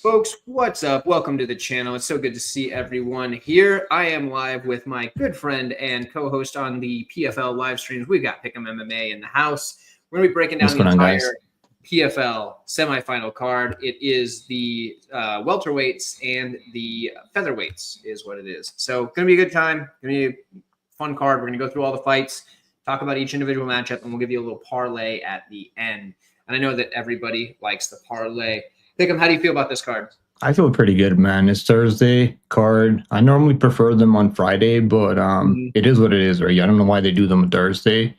Folks, what's up? Welcome to the channel. It's so good to see everyone here. I am live with my good friend and co-host on the PFL live streams. We've got Pickem MMA in the house. We're going to be breaking down the entire PFL semifinal card. It is the welterweights and the featherweights is what it is. So going to be a good time. Going to be a fun card. We're going to go through all the fights, talk about each individual matchup, and we'll give you a little parlay at the end. And I know that everybody likes the parlay. Pickem, how do you feel about this card? I feel pretty good, man. It's Thursday card. I normally prefer them on Friday, but it is what it is, right? I don't know why they do them on Thursday.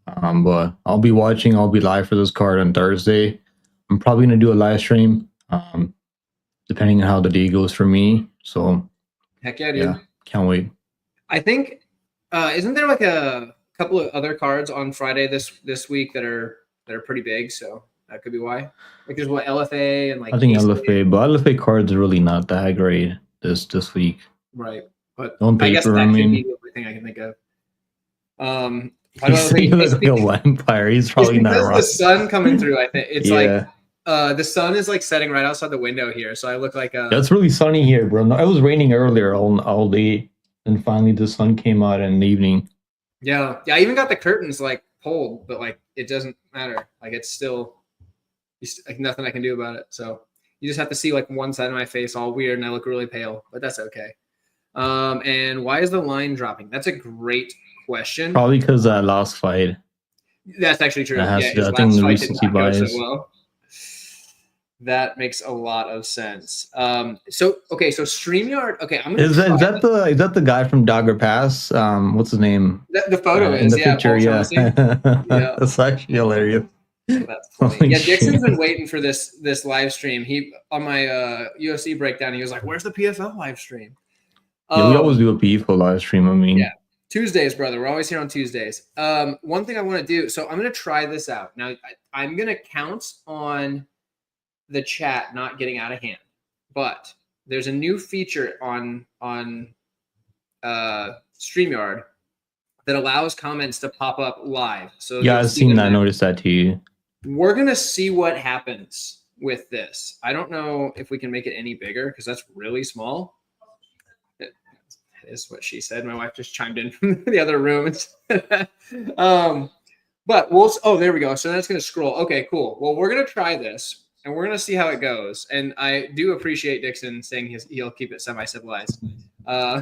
But I'll be watching. I'll be live for this card on Thursday. I'm probably going to do a live stream, depending on how the day goes for me. So, heck yeah, dude. Yeah, can't wait. I think, isn't there like a couple of other cards on Friday this week that are pretty big? So that could be why. Like there's what, LFA and like I think LFA, but LFA cards are really not that great this week. Right. But on paper, I guess that could be the only thing I can think of. He looks like a vampire. He's probably not wrong. The sun coming through, I think. It's like the sun is like setting right outside the window here. So I look like it's really sunny here, bro. No, it was raining earlier all day. And finally the sun came out in the evening. Yeah. Yeah, I even got the curtains like pulled, but like it doesn't matter. Like it's still like nothing I can do about it. So you just have to see like one side of my face all weird and I look really pale, but that's okay. And why is the line dropping? That's a great question. Probably because that last fight. That's actually true. I think the recency bias. That makes a lot of sense. So StreamYard. Okay, I'm gonna. Is that the guy from Dogger Pass? What's his name? The photo is in the picture. Yeah, yeah. That's actually hilarious. That's funny. Yeah, Dixon's been waiting for this live stream. He on my UFC breakdown. He was like, "Where's the PFL live stream?" Yeah, we always do a PFL live stream. I mean, yeah, Tuesdays, brother. We're always here on Tuesdays. One thing I want to do. So I'm going to try this out now. I'm going to count on the chat not getting out of hand, but there's a new feature on StreamYard that allows comments to pop up live. So yeah, I've seen that. I noticed that too. We're going to see what happens with this. I don't know if we can make it any bigger because that's really small. That is what she said. My wife just chimed in from the other room. But we'll, there we go. So that's going to scroll. Okay, cool. Well, we're going to try this and we're going to see how it goes. And I do appreciate Dixon saying he'll keep it semi-civilized.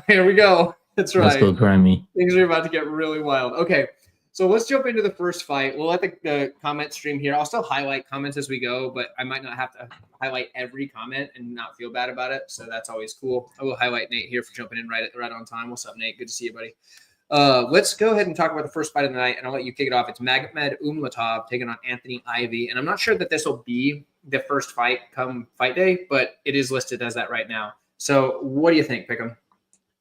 Here we go. That's right. Let's go, Grammy. Things are about to get really wild. Okay. So let's jump into the first fight. We'll let the comment stream here. I'll still highlight comments as we go, but I might not have to highlight every comment and not feel bad about it. So that's always cool. I will highlight Nate here for jumping in right on time. What's up, Nate? Good to see you, buddy. Let's go ahead and talk about the first fight of the night, and I'll let you kick it off. It's Magomed Umlatov taking on Anthony Ivy. And I'm not sure that this will be the first fight come fight day, but it is listed as that right now. So what do you think, Pickem?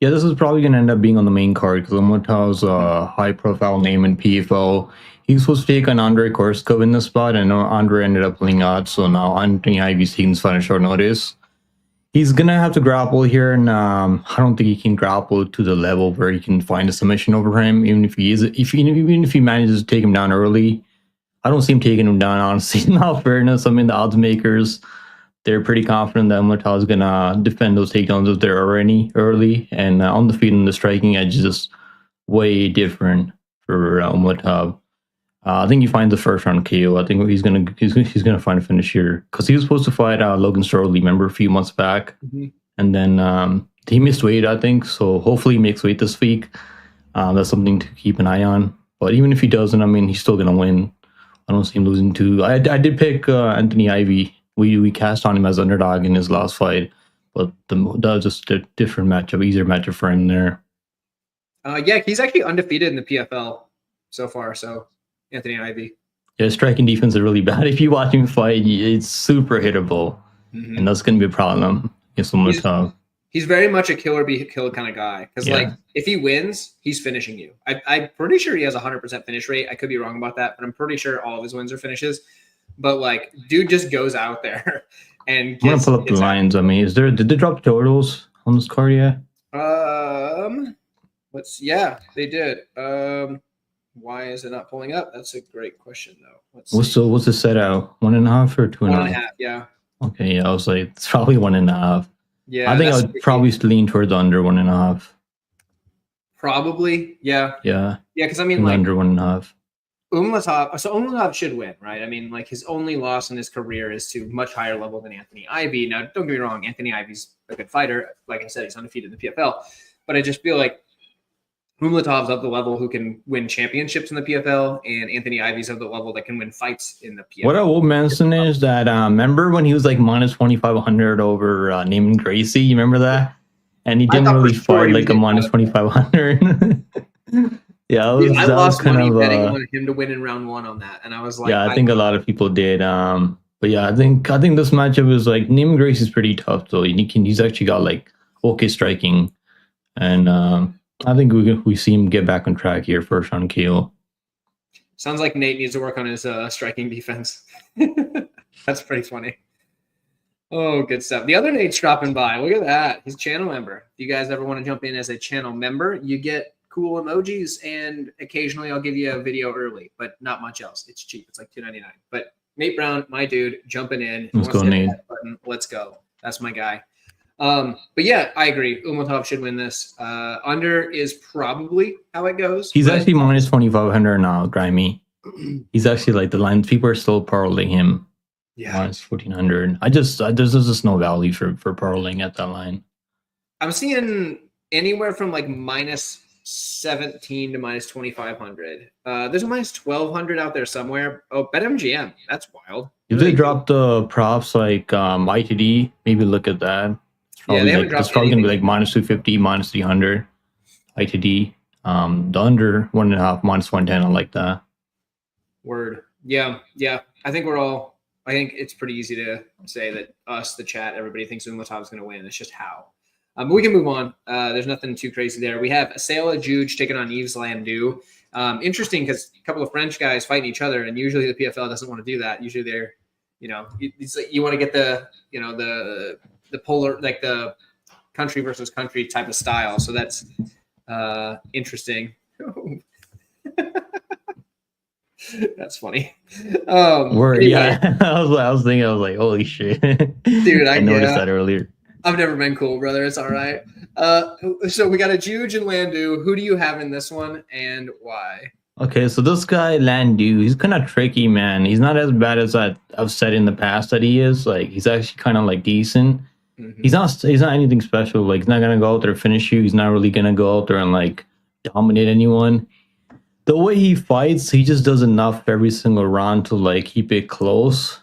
Yeah, this is probably going to end up being on the main card because Umlatov's a high-profile name in PFL. He was supposed to take on Andre Korskov in this spot, and Andre ended up pulling out, so now Anthony Ivy's taking this fight on short notice. He's going to have to grapple here, and I don't think he can grapple to the level where he can find a submission over him, even if he manages to take him down early. I don't see him taking him down, honestly. In all fairness, I mean, the odds makers, they're pretty confident that Umlatov is going to defend those takedowns if they're already early. And on the feet and the striking edge is just way different for Umlatov. I think he finds the first round KO. I think he's gonna find a finish here because he was supposed to fight Logan Stoley, remember, a few months back, and then he missed weight, I think. So hopefully he makes weight this week. That's something to keep an eye on. But even if he doesn't, I mean, he's still gonna win. I don't see him losing to. I did pick Anthony Ivy. We cast on him as underdog in his last fight, but that was just a different matchup, easier matchup for him there. Yeah, he's actually undefeated in the PFL so far. So Anthony Ivy. Yeah, striking defense is really bad. If you watch him fight, it's super hittable, and that's going to be a problem against Umlatov. He's very much a killer be killed kind of guy because like if he wins, he's finishing you. I'm pretty sure he has 100% finish rate. I could be wrong about that, but I'm pretty sure all of his wins are finishes. But like, dude just goes out there and I'm gonna pull up the lines. I mean, did they drop totals on this card yet? Yeah, they did. Why is it not pulling up? That's a great question though. What's the set out? 1.5 or 2.5? 1.5, yeah. Okay, yeah, I was like, it's probably 1.5. Yeah, I think I would probably lean towards under 1.5. Probably, yeah. Yeah. Yeah, because I mean, like, under 1.5. Umlatov should win, right? I mean, like, his only loss in his career is to much higher level than Anthony Ivy. Now, don't get me wrong, Anthony Ivy's a good fighter. Like I said, he's undefeated in the PFL. But I just feel like Umlatov's of the level who can win championships in the PFL, and Anthony Ivy's of the level that can win fights in the PFL. What I will mention is that remember when he was like minus 2,500 over Neiman Gracie? You remember that? And he didn't really fight like a minus 2,500. Yeah, I lost money betting on him to win in round 1 on that, and I was like, yeah, I think a lot of people did. But yeah, I think this matchup is like Neiman Gracie's pretty tough, though. He's actually got like okay striking, and I think we see him get back on track here first round KO. Sounds like Nate needs to work on his striking defense. That's pretty funny. Oh, good stuff. The other Nate's dropping by. Look at that. He's a channel member. If you guys ever want to jump in as a channel member, you get cool emojis, and occasionally I'll give you a video early, but not much else. It's cheap. It's like $2.99. But Nate Brown, my dude, jumping in. Let's go, Nate. Let's go. That's my guy. But yeah, I agree. Umlatov should win this. Under is probably how it goes. He's actually minus 2,500 now, Grimy. He's actually like the line. People are still parlaying him. Yeah, minus 1,400. There's just no value for parlaying at that line. I'm seeing anywhere from like minus 17 to minus 2,500. There's a minus 1,200 out there somewhere. Oh, BetMGM. That's wild. If they drop the props like ITD, maybe look at that. It's probably gonna be like minus 250, minus 300 ITD. The under 1.5, minus 110. I like that. Word. Yeah. I think it's pretty easy to say that us, the chat, everybody thinks Umlatov is going to win. It's just how. But we can move on. There's nothing too crazy there. We have Asela Juge taking on Yves Landu. Interesting because a couple of French guys fighting each other, and usually the PFL doesn't want to do that. Usually they're, it's like you want to get the polar, like the country versus country type of style. So that's interesting. That's funny. Anyway. Yeah, I was thinking, I was like, holy shit. Dude, I noticed that earlier. I've never been cool, brother. It's all right. So we got a Juge and Landu. Who do you have in this one and why? Okay, so this guy, Landu, he's kind of tricky, man. He's not as bad as I've said in the past that he is. Like, he's actually kind of like decent. Mm-hmm. He's not anything special. Like, he's not going to go out there and finish you. He's not really going to go out there and like dominate anyone. The way he fights, he just does enough every single round to like keep it close.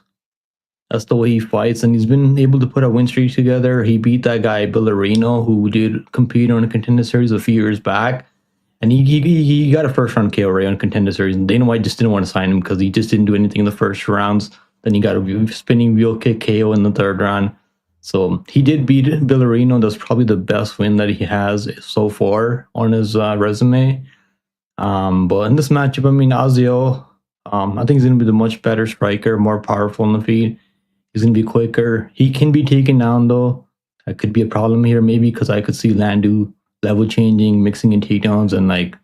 That's the way he fights, and he's been able to put a win streak together. He beat that guy Bellarino, who did compete on a Contender Series a few years back, and he got a first round KO right on Contender Series. And Dana White just didn't want to sign him because he just didn't do anything in the first rounds. Then he got a spinning wheel kick KO in the third round. So he did beat Bellarino. That's probably the best win that he has so far on his resume. But in this matchup, I mean, Azio, I think he's going to be the much better striker, more powerful on the feet. He's going to be quicker. He can be taken down, though. That could be a problem here, maybe, because I could see Landu level changing, mixing in takedowns, and like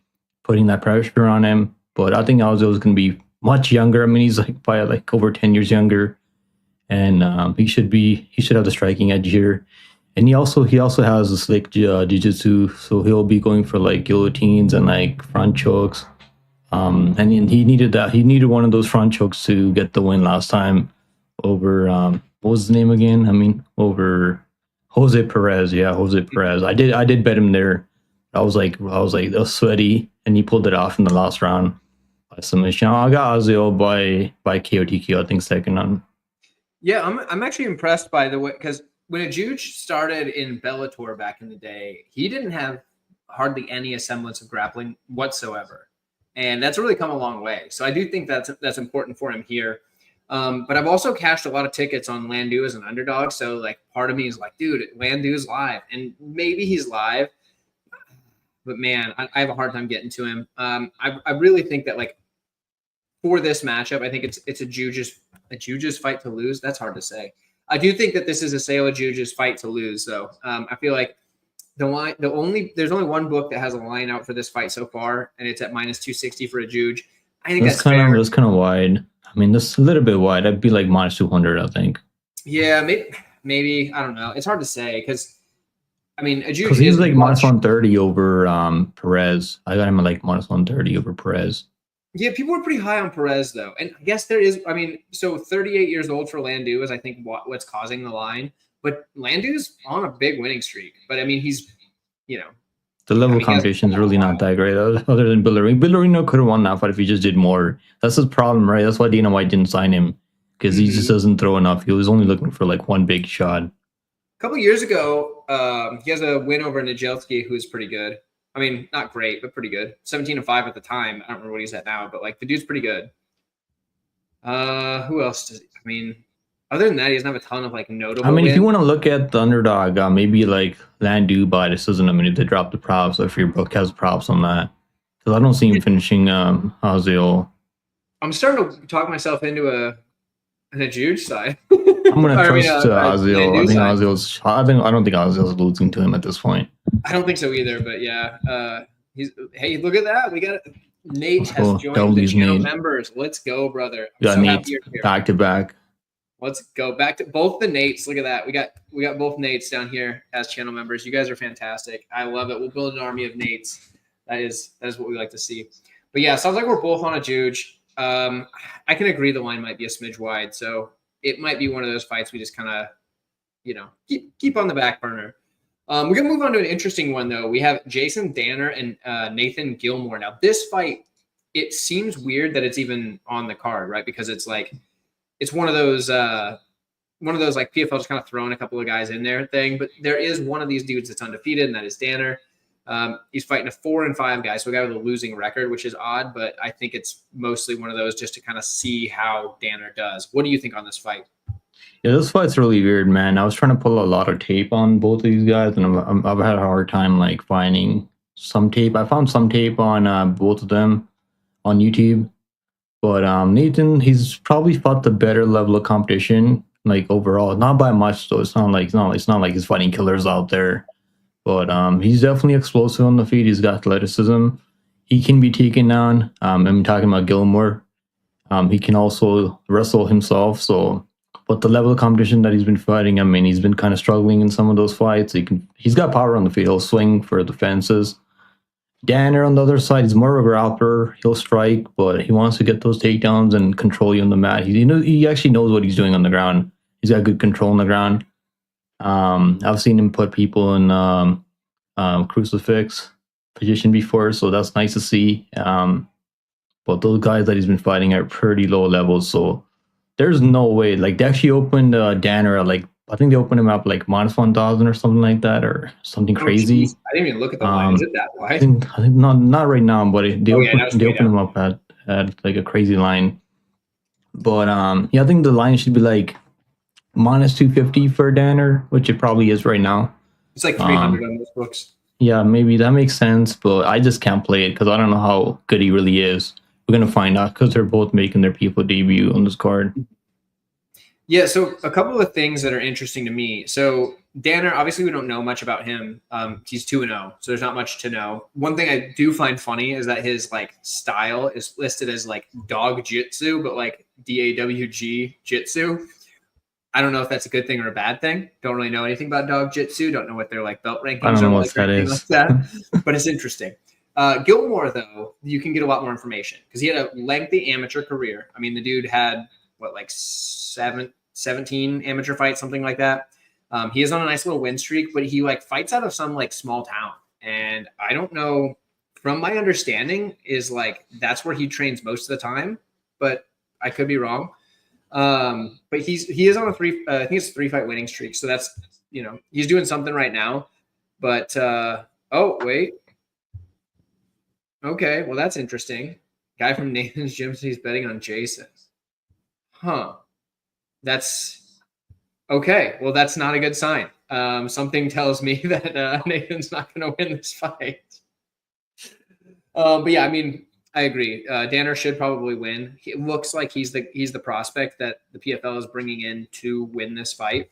putting that pressure on him. But I think Azio is going to be much younger. I mean, he's like by like over 10 years younger, and he should have the striking edge here. And he also has a slick jiu-jitsu, so he'll be going for like guillotines and like front chokes. And he needed that. He needed one of those front chokes to get the win last time over what was his name again? I mean, over Jose Perez. Yeah, Jose Perez. I did bet him there. I was like sweaty, and he pulled it off in the last round by submission. I got Azio by KOTQ, I think, second on. Yeah, I'm actually impressed by the way, because when a Juge started in Bellator back in the day, he didn't have hardly any semblance of grappling whatsoever. And that's really come a long way. So I do think that's important for him here. But I've also cashed a lot of tickets on Landu as an underdog. So like part of me is like, dude, Landu's live. And maybe he's live. But man, I have a hard time getting to him. I really think that like for this matchup, I think it's a Juge's fight to lose. That's hard to say. I do think that this is a Asela Juge's fight to lose, though. I feel like there's only one book that has a line out for this fight so far, and it's at minus 260 for a Juge. I think that's fair. That's kind of wide. I mean, that's a little bit wide. I'd be like minus 200, I think. Yeah, maybe I don't know. It's hard to say because I mean, Because Ajuj he's is like much. -130 over Perez. I got him at like -130 over Perez. Yeah, people are pretty high on Perez though, and I guess there is. I mean, so 38 years old for Landu is I think what's causing the line. But Landu's on a big winning streak. But I mean, he's you know, The I level of mean, he hasn't competition won is in a really not while. that great, other than Billerino. Billerino could have won that fight if he just did more. That's his problem, right? That's why Dana White didn't sign him, because he just Mm-hmm. doesn't throw enough. He was only looking for like one big shot. A couple years ago, he has a win over Nijelski, who's pretty good. I mean, not great, but pretty good. 17-5 at the time. I don't remember what he's at now, but like the dude's pretty good. Who else does? I mean, other than that, he doesn't have a ton of like I notable mean, if you wins. want to look at the underdog, maybe like Landu, but this isn't a minute to drop the props. So if your book has props on that, because I don't see him finishing Ozil. I'm starting to talk myself into an Ajuj side. I'm gonna I mean, trust Ozil. Landu side. I don't think Ozil's losing to him at this point. I don't think so either, but yeah. Hey, look at that. We got Nate has So joined the W's channel Nate. members. Let's go, brother. I'm We got so happy Nate you're here. back to back. Let's go back to both the Nates. Look at that. We got both Nates down here as channel members. You guys are fantastic. I love it. We'll build an army of Nates. That is what we like to see. But yeah, sounds like we're both on a Juge. I can agree the line might be a smidge wide, so it might be one of those fights we just kind of, keep on the back burner. We're gonna move on to an interesting one though. We have Jason Danner and Nathan Gilmore. Now this fight, it seems weird that it's even on the card, right? Because it's like it's one of those like PFL just kind of throwing a couple of guys in there thing. But there is one of these dudes that's undefeated, and that is Danner. He's fighting a 4-5 guy, so a guy with a losing record, which is odd, but I think it's mostly one of those just to kind of see how Danner does. What do you think on this fight? Yeah, this fight's really weird, man. I was trying to pull a lot of tape on both of these guys, and I've had a hard time like finding some tape. I found some tape on both of them on YouTube, but Nathan, he's probably fought the better level of competition, like overall, not by much though. It's not like he's fighting killers out there, but he's definitely explosive on the feet. He's got athleticism. He can be taken down. I'm talking about Gilmore. He can also wrestle himself, so. But the level of competition that he's been fighting, I mean, he's been kind of struggling in some of those fights. He's got power on the feet. He'll swing for the fences. Danner on the other side, he's more of a grappler. He'll strike, but he wants to get those takedowns and control you on the mat. He actually knows what he's doing on the ground. He's got good control on the ground. I've seen him put people in crucifix position before, so that's nice to see. But those guys that he's been fighting are pretty low levels, so there's no way. Like they actually opened Danner at like I think they opened him up like -1,000 or something like that, or something crazy. Geez. I didn't even look at the line. Is it that wide? I think not right now, but they opened him up at like a crazy line. But yeah, I think the line should be like -250 for Danner, which it probably is right now. It's like 300 on those books. Yeah, maybe that makes sense, but I just can't play it because I don't know how good he really is. We're gonna find out because they're both making their PFL debut on this card. Yeah, so a couple of things that are interesting to me. So Danner, obviously, we don't know much about him. He's 2-0, so there's not much to know. One thing I do find funny is that his like style is listed as like dog jitsu, but like DAWG jitsu. I don't know if that's a good thing or a bad thing. Don't really know anything about dog jitsu. Don't know what their like belt rankings I don't know are what that is. like that. But it's interesting. Gilmore, though, you can get a lot more information because he had a lengthy amateur career. I mean, the dude had like 17 amateur fights, something like that. He is on a nice little win streak, but he like fights out of some like small town. And I don't know, from my understanding is like, that's where he trains most of the time, but I could be wrong. But he is on a I think it's a 3-fight winning streak. So that's, he's doing something right now, but, oh, wait. Okay. Well, that's interesting. Guy from Nathan's gym says he's betting on Jason. Huh. That's okay. Well, that's not a good sign. Something tells me that Nathan's not going to win this fight. But yeah, I mean, I agree. Danner should probably win. It looks like he's the prospect that the PFL is bringing in to win this fight.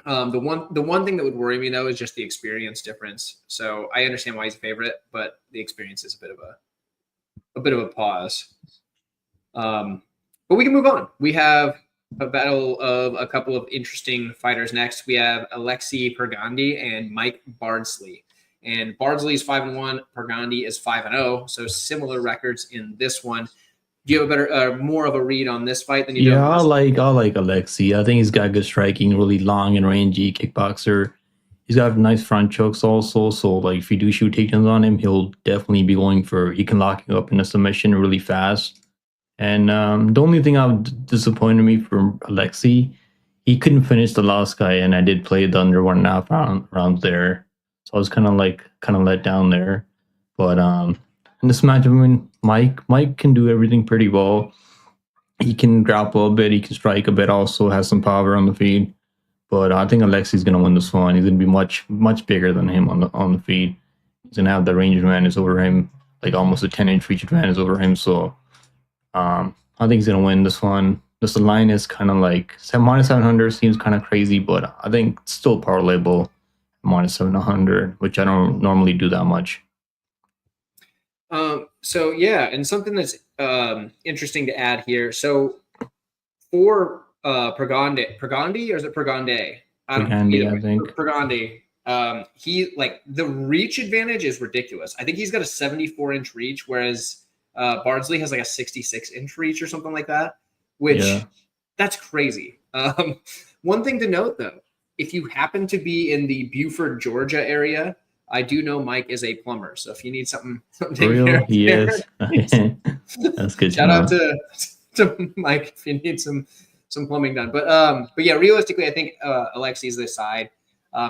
The one thing that would worry me though is just the experience difference. So I understand why he's a favorite, but the experience is a bit of a pause. But we can move on. We have a battle of a couple of interesting fighters next. We have Alexei Perandi and Mike Barnsley. And Barnsley is 5-1. Perandi is 5-0. So similar records in this one. Do you have a better, more of a read on this fight than you do? Yeah, I like Alexei. I think he's got good striking, really long and rangy kickboxer. He's got nice front chokes also. So like if you do shoot takedowns on him, he'll definitely be going for. He can lock you up in a submission really fast. And the only thing that disappointed me from Alexei, he couldn't finish the last guy, and I did play the under 1.5 rounds there, so I was kind of let down there. But in this match, I mean, Mike can do everything pretty well. He can grapple a bit, he can strike a bit, also has some power on the feet. But I think Alexei's gonna win this one. He's gonna be much bigger than him on the feet. He's gonna have the range advantage over him, like almost a 10-inch reach advantage over him. So. I think he's gonna win this one. Just the line is kind of like minus 700 seems kind of crazy, but I think it's still parlayable minus 700, which I don't normally do that much. So yeah, and something that's interesting to add here. So for Perandi, or is it Pergande? Perandi, I think. Perandi. He like the reach advantage is ridiculous. I think he's got a 74-inch reach, whereas Barnsley has like a 66-inch reach or something like that, which that's crazy. One thing to note though, if you happen to be in the Buford, Georgia area, I do know Mike is a plumber. So if you need something taken care of, yes, that's good. Shout out to Mike if you need some plumbing done. But yeah, realistically, I think Alexei's this side.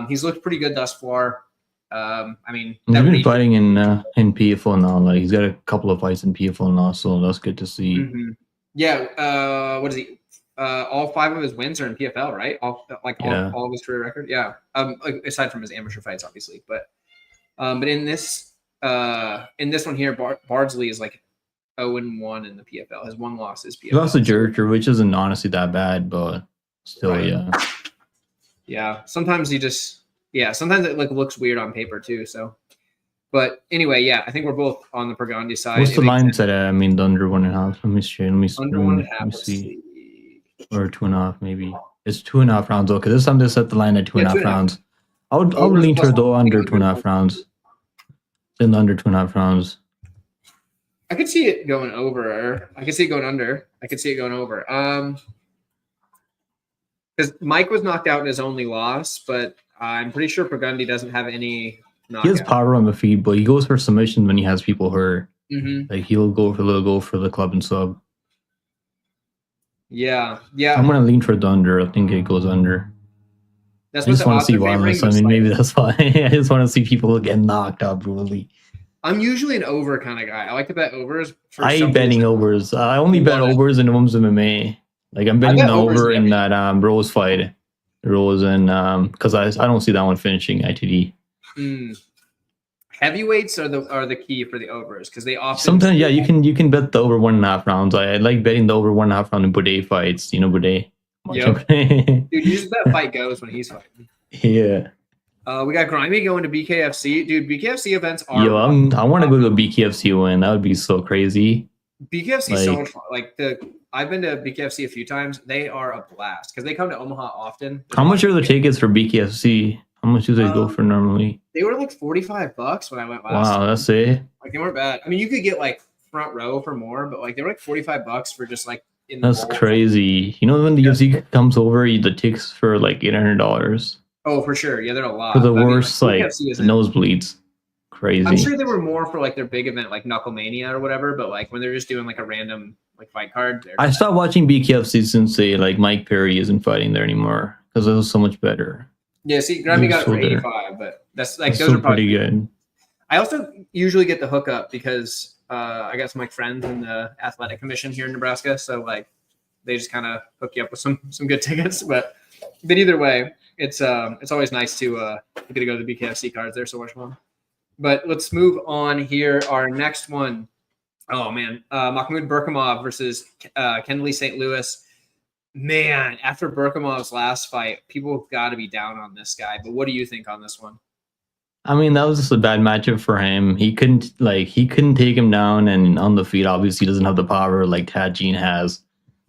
He's looked pretty good thus far. I mean, he's been fighting in PFL now. Like he's got a couple of fights in PFL now, so that's good to see. Mm-hmm. Yeah. What is he? All 5 of his wins are in PFL, right? All of his career record. Yeah. Aside from his amateur fights, obviously, but in this one here, Bardsley is like 0-1 in the PFL. His one loss is PFL. He lost to Jerker, which isn't honestly that bad, but still, right. Yeah. Sometimes sometimes it like looks weird on paper too. So, but anyway, yeah, I think we're both on the Perandi side. What's the line set at? I mean, the under 1.5. Let me see. Under 1.5. See. Or 2.5, maybe. It's 2.5 rounds. Okay, this time they set the line at 2.5 rounds. I would lean toward the under 2.5 rounds. In the under 2.5 rounds. I could see it going over. I could see it going under. I could see it going over. Because Mike was knocked out in his only loss, but I'm pretty sure Burgundy doesn't have any knockout. He has power on the feet, but he goes for submission when he has people hurt. Mm-hmm. Like he'll go for the club and sub. Yeah. I'm gonna lean for the under. I think it goes under. I just want to see violence. I mean, maybe that's why. I just want to see people get knocked out brutally. I'm usually an over kind of guy. I like to bet overs. I hate betting overs. I only bet overs in women's MMA. Like I'm betting the over in that Rose fight. Rose and because I don't see that one finishing ITD. Heavyweights are the key for the overs because they often sometimes you can bet the over 1.5 rounds. I like betting the over 1.5 round in Boudet fights. You know Boudet. Yep. Dude, usually that fight goes when he's fighting. Yeah. We got Grimy going to BKFC. Dude, BKFC events are. Yo, I want to go to a BKFC win. That would be so crazy. BKFC is so much fun. Like I've been to BKFC a few times. They are a blast because they come to Omaha often. How much are the tickets for BKFC? How much do they go for normally? They were like $45 when I went last. Wow, that's it. Like they weren't bad. I mean, you could get like front row for more, but like they were like $45 for just like. That's crazy. You know when the UFC comes over, the tickets for like $800. Oh, for sure. Yeah, they're a lot. For the worst, like nosebleeds. Crazy. I'm sure they were more for like their big event, like Knucklemania or whatever. But like when they're just doing like a random like fight card. I stopped watching BKFC since like Mike Perry isn't fighting there anymore because it was so much better. Yeah, see, Grammy got it for 85, but that's like those are probably pretty good. I also usually get the hookup because I got some like friends in the athletic commission here in Nebraska, so like they just kind of hook you up with some good tickets. But either way, it's always nice to get to go to the BKFC cards. They're so much fun. But let's move on here. Our next one, oh man, Mahmoud Burkimov versus Kendley St. Louis. Man, after Burkimov's last fight, people have got to be down on this guy. But what do you think on this one? I mean, that was just a bad matchup for him. He couldn't take him down, and on the feet, obviously, he doesn't have the power like Tadjine has.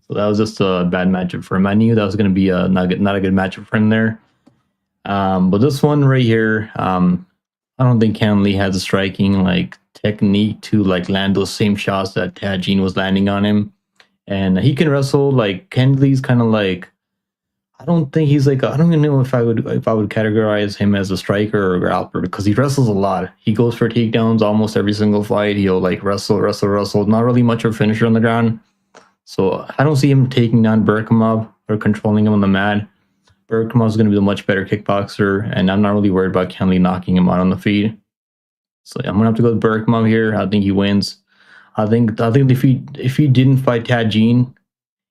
So that was just a bad matchup for him. I knew that was going to be a not a good matchup for him there. But this one right here, I don't think Kenley has a striking like technique to like land those same shots that Tajin was landing on him, and he can wrestle. Like Kenley's kind of like, I don't think he's like, I don't even know if I would categorize him as a striker or a grappler because he wrestles a lot. He goes for takedowns almost every single fight. He'll like wrestle. Not really much of a finisher on the ground. So I don't see him taking down Burkimov or controlling him on the mat. Burkimov is going to be a much better kickboxer, and I'm not really worried about Kenley knocking him out on the feet. So I'm gonna have to go with Burkimov here. I think he wins. I think if he didn't fight Tajin,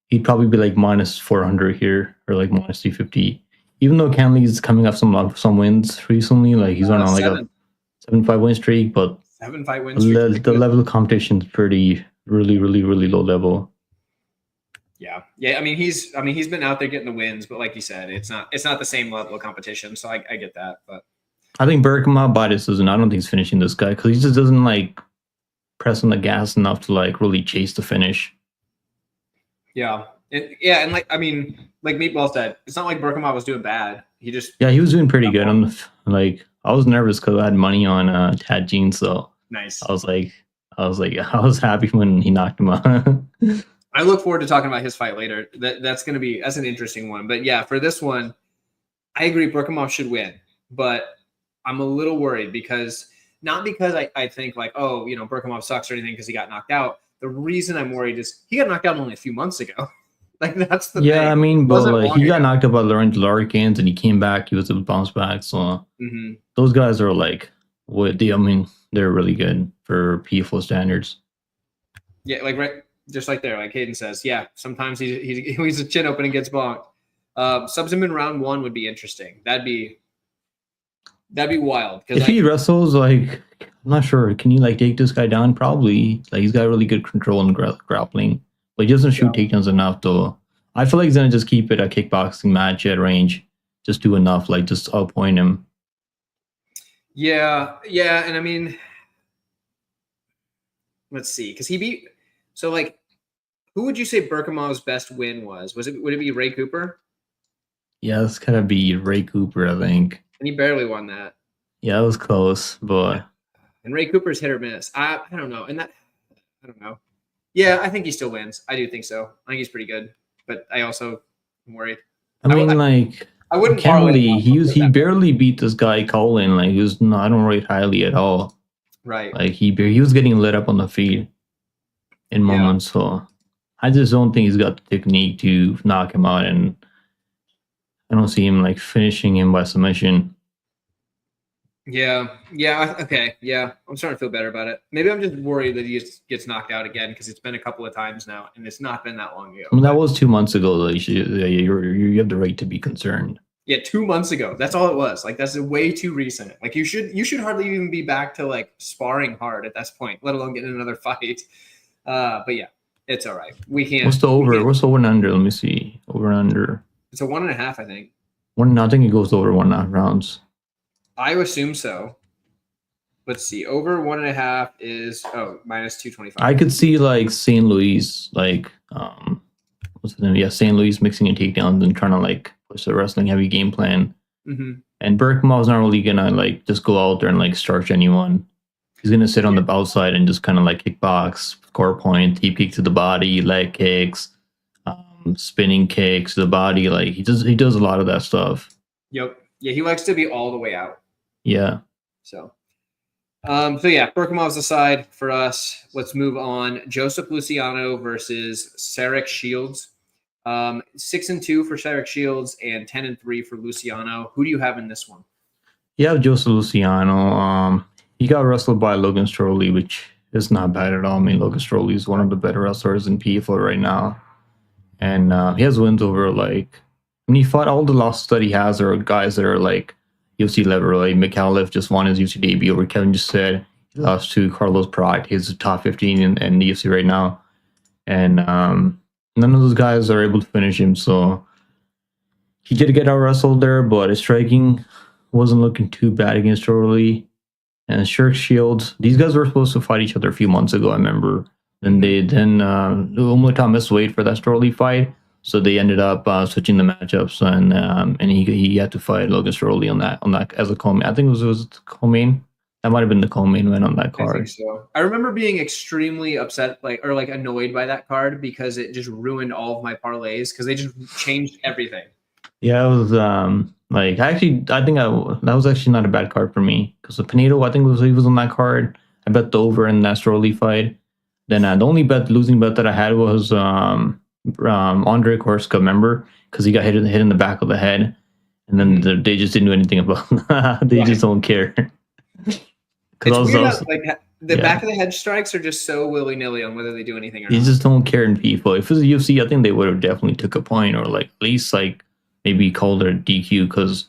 he'd probably be like minus 400 here or like minus 350. Even though Kenley's coming off some wins recently, like he's on like a 7-5 win streak, but 7-5 win streak. The level of competition is really low level. Yeah. I mean, he's been out there getting the wins, but like you said, it's not the same level of competition. So I get that, but I think Burkimov by decision. I don't think he's finishing this guy because he just doesn't like press on the gas enough to like really chase the finish. Yeah, and like I mean, like Meatball said, it's not like Burkimov was doing bad. He was doing pretty good. Like I was nervous because I had money on Tajin, so nice. I was happy when he knocked him out. I look forward to talking about his fight later. That's an interesting one. But yeah, for this one, I agree Burkimov should win, but I'm a little worried because I think like, oh, you know, Burkimov sucks or anything because he got knocked out. The reason I'm worried is he got knocked out only a few months ago. Like that's the thing. I mean, but like he got knocked out by Laurent Larkins and he came back. He was able to bounce back. So those guys are like, they're really good for PFL standards. Yeah, like right. Just like there, like Hayden says, yeah, sometimes he's a chin open and gets bonked. Subs him in round 1 would be interesting. That'd be wild. If he wrestles, like, I'm not sure. Can you like take this guy down? Probably. Like he's got really good control and grappling, but he doesn't shoot takedowns enough. Though I feel like he's gonna just keep it a kickboxing match at range. Just do enough, like just outpoint him. Yeah, and I mean, let's see, because he beat. So like, who would you say Burkimov's best win was? Would it be Ray Cooper? Yeah, it's gotta be Ray Cooper, I think. And he barely won that. Yeah, it was close, but and Ray Cooper's hit or miss. I don't know. And that I don't know. Yeah, I think he still wins. I do think so. I think he's pretty good, but I also am worried. I wouldn't. Kenley, he barely beat this guy Colin. Like I don't rate highly at all. Right. Like he was getting lit up on the feet in moments. So I just don't think he's got the technique to knock him out, and I don't see him like finishing him by submission. Yeah. Okay. Yeah, I'm starting to feel better about it. Maybe I'm just worried that he just gets knocked out again because it's been a couple of times now, and it's not been that long ago. I mean, that was 2 months ago. Though you have the right to be concerned. Yeah, 2 months ago. That's all it was. Like that's way too recent. Like you should hardly even be back to like sparring hard at this point, let alone getting another fight. But yeah, it's all right. We can't. What's the over? What's the over and under? Let me see. Over and under. It's a 1.5, I think. I think it goes over 1.5 rounds. I assume so. Let's see. Over 1.5 is minus 225. I could see like St. Louis, like what's the name? Yeah, St. Louis mixing in takedowns and trying to like push the wrestling heavy game plan. And Burkimov's not really gonna like just go out there and like starch anyone. He's gonna sit on the outside and just kind of like kickbox, score point, deep kick to the body, leg kicks, spinning kicks to the body. Like he does a lot of that stuff. Yep. Yeah, he likes to be all the way out. Yeah. So yeah, Burkimov's aside for us. Let's move on. Joseph Luciano versus Sarek Shields. 6-2 for Sarek Shields and 10-3 for Luciano. Who do you have in this one? You have Joseph Luciano. He got wrestled by Logan Stoley, which is not bad at all. I mean, Logan Stoley is one of the better wrestlers in PFL right now. And he has wins over, like, when he fought, all the losses that he has are guys that are, like, UFC level. Like, McAuliffe just won his UFC debut, where Kevin just said he lost to Carlos Pratt. He's top 15 in the UFC right now. And none of those guys are able to finish him. So he did get out wrestled there, but his striking wasn't looking too bad against Stoley. And Sarek Shields, these guys were supposed to fight each other a few months ago, I remember. Then Umlatov missed weight for that Stoley fight, so they ended up switching the matchups, and he had to fight Logan Stoley on that as a co-main. I think it was the co-main. That might have been the co-main win on that card. I think so. I remember being extremely upset, or annoyed by that card because it just ruined all of my parlays because they just changed everything. Yeah, it was I think that was actually not a bad card for me because the Pedo, I think he was on that card. I bet the over in that Stoley fight. Then the only losing bet that I had was Andre Korska, remember? Because he got hit in the back of the head, and then they just didn't do anything about it. They just don't care. It's weird how, the back of the head strikes are just so willy-nilly on whether they do anything or not. They just don't care in PFL. If it was a UFC, I think they would have definitely took a point or at least maybe called it a DQ because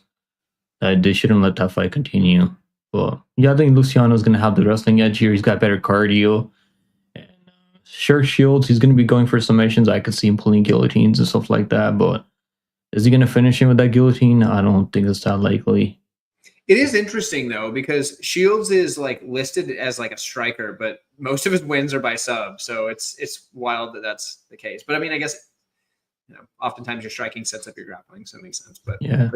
they shouldn't let that fight continue. But yeah, I think Luciano's going to have the wrestling edge here. He's got better cardio. And sure, Shields, he's going to be going for submissions. I could see him pulling guillotines and stuff like that. But is he going to finish him with that guillotine? I don't think it's that likely. It is interesting though because Shields is listed as a striker, but most of his wins are by sub, so it's wild that that's the case. But I mean, I guess oftentimes your striking sets up your grappling, so it makes sense. But yeah.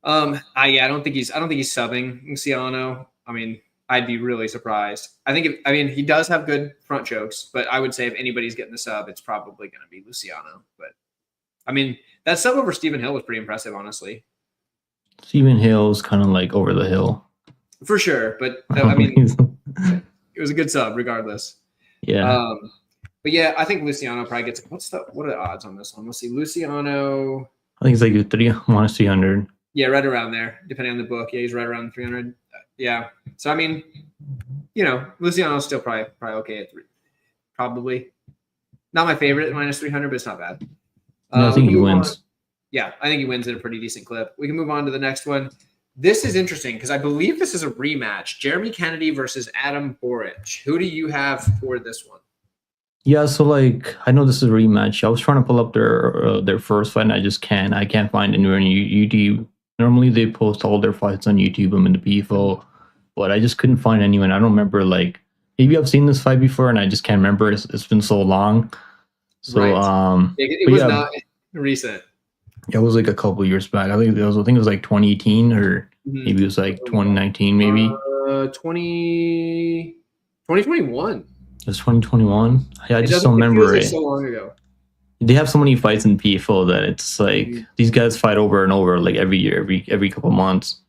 I don't think he's subbing Luciano. I mean, I'd be really surprised. He does have good front chokes, but I would say if anybody's getting the sub, it's probably going to be Luciano. But I mean, that sub over Stephen Hill was pretty impressive, honestly. Stephen Hill's kind of over the hill. For sure. But I mean, it was a good sub regardless. Yeah. But yeah, I think Luciano probably gets, what are the odds on this one? Let's see. Luciano. I think it's -300. Yeah, right around there, depending on the book. Yeah, he's right around 300. Yeah. So, I mean, Luciano's still probably okay at 3. Probably. Not my favorite at -300, but it's not bad. I think he wins. Yeah, I think he wins at a pretty decent clip. We can move on to the next one. This is interesting because I believe this is a rematch. Jeremy Kennedy versus Adam Boric. Who do you have for this one? Yeah, so I know this is a rematch. I was trying to pull up their first fight, and I just can't. I can't find anywhere on YouTube. Normally they post all their fights on YouTube. I'm in the PFL, but I just couldn't find anyone. I don't remember. Maybe I've seen this fight before, and I just can't remember. It's been so long. So right. It was not recent. Yeah, it was a couple years back. I think it was 2018 or maybe it was 2019, maybe. 2021. It was 2021. Yeah, I just don't remember it. So long ago. They have so many fights in PFL that it's these guys fight over and over every year, every couple months.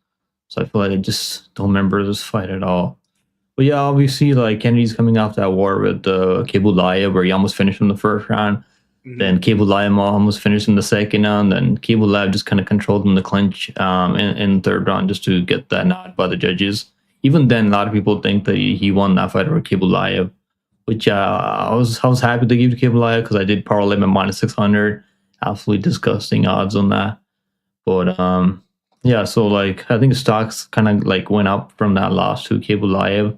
So I feel I just don't remember this fight at all. But yeah, obviously Kennedy's coming off that war with Hablaya where he almost finished in the first round. Then Hablaya almost finished in the second round. Then Hablaya just kind of controlled him in the clinch in the third round just to get that nod by the judges. Even then, a lot of people think that he won that fight over Hablaya, which I was happy to give to Hablaya because I did parlay him at -600. Absolutely disgusting odds on that. But yeah, so I think stocks kind of went up from that loss to Hablaya.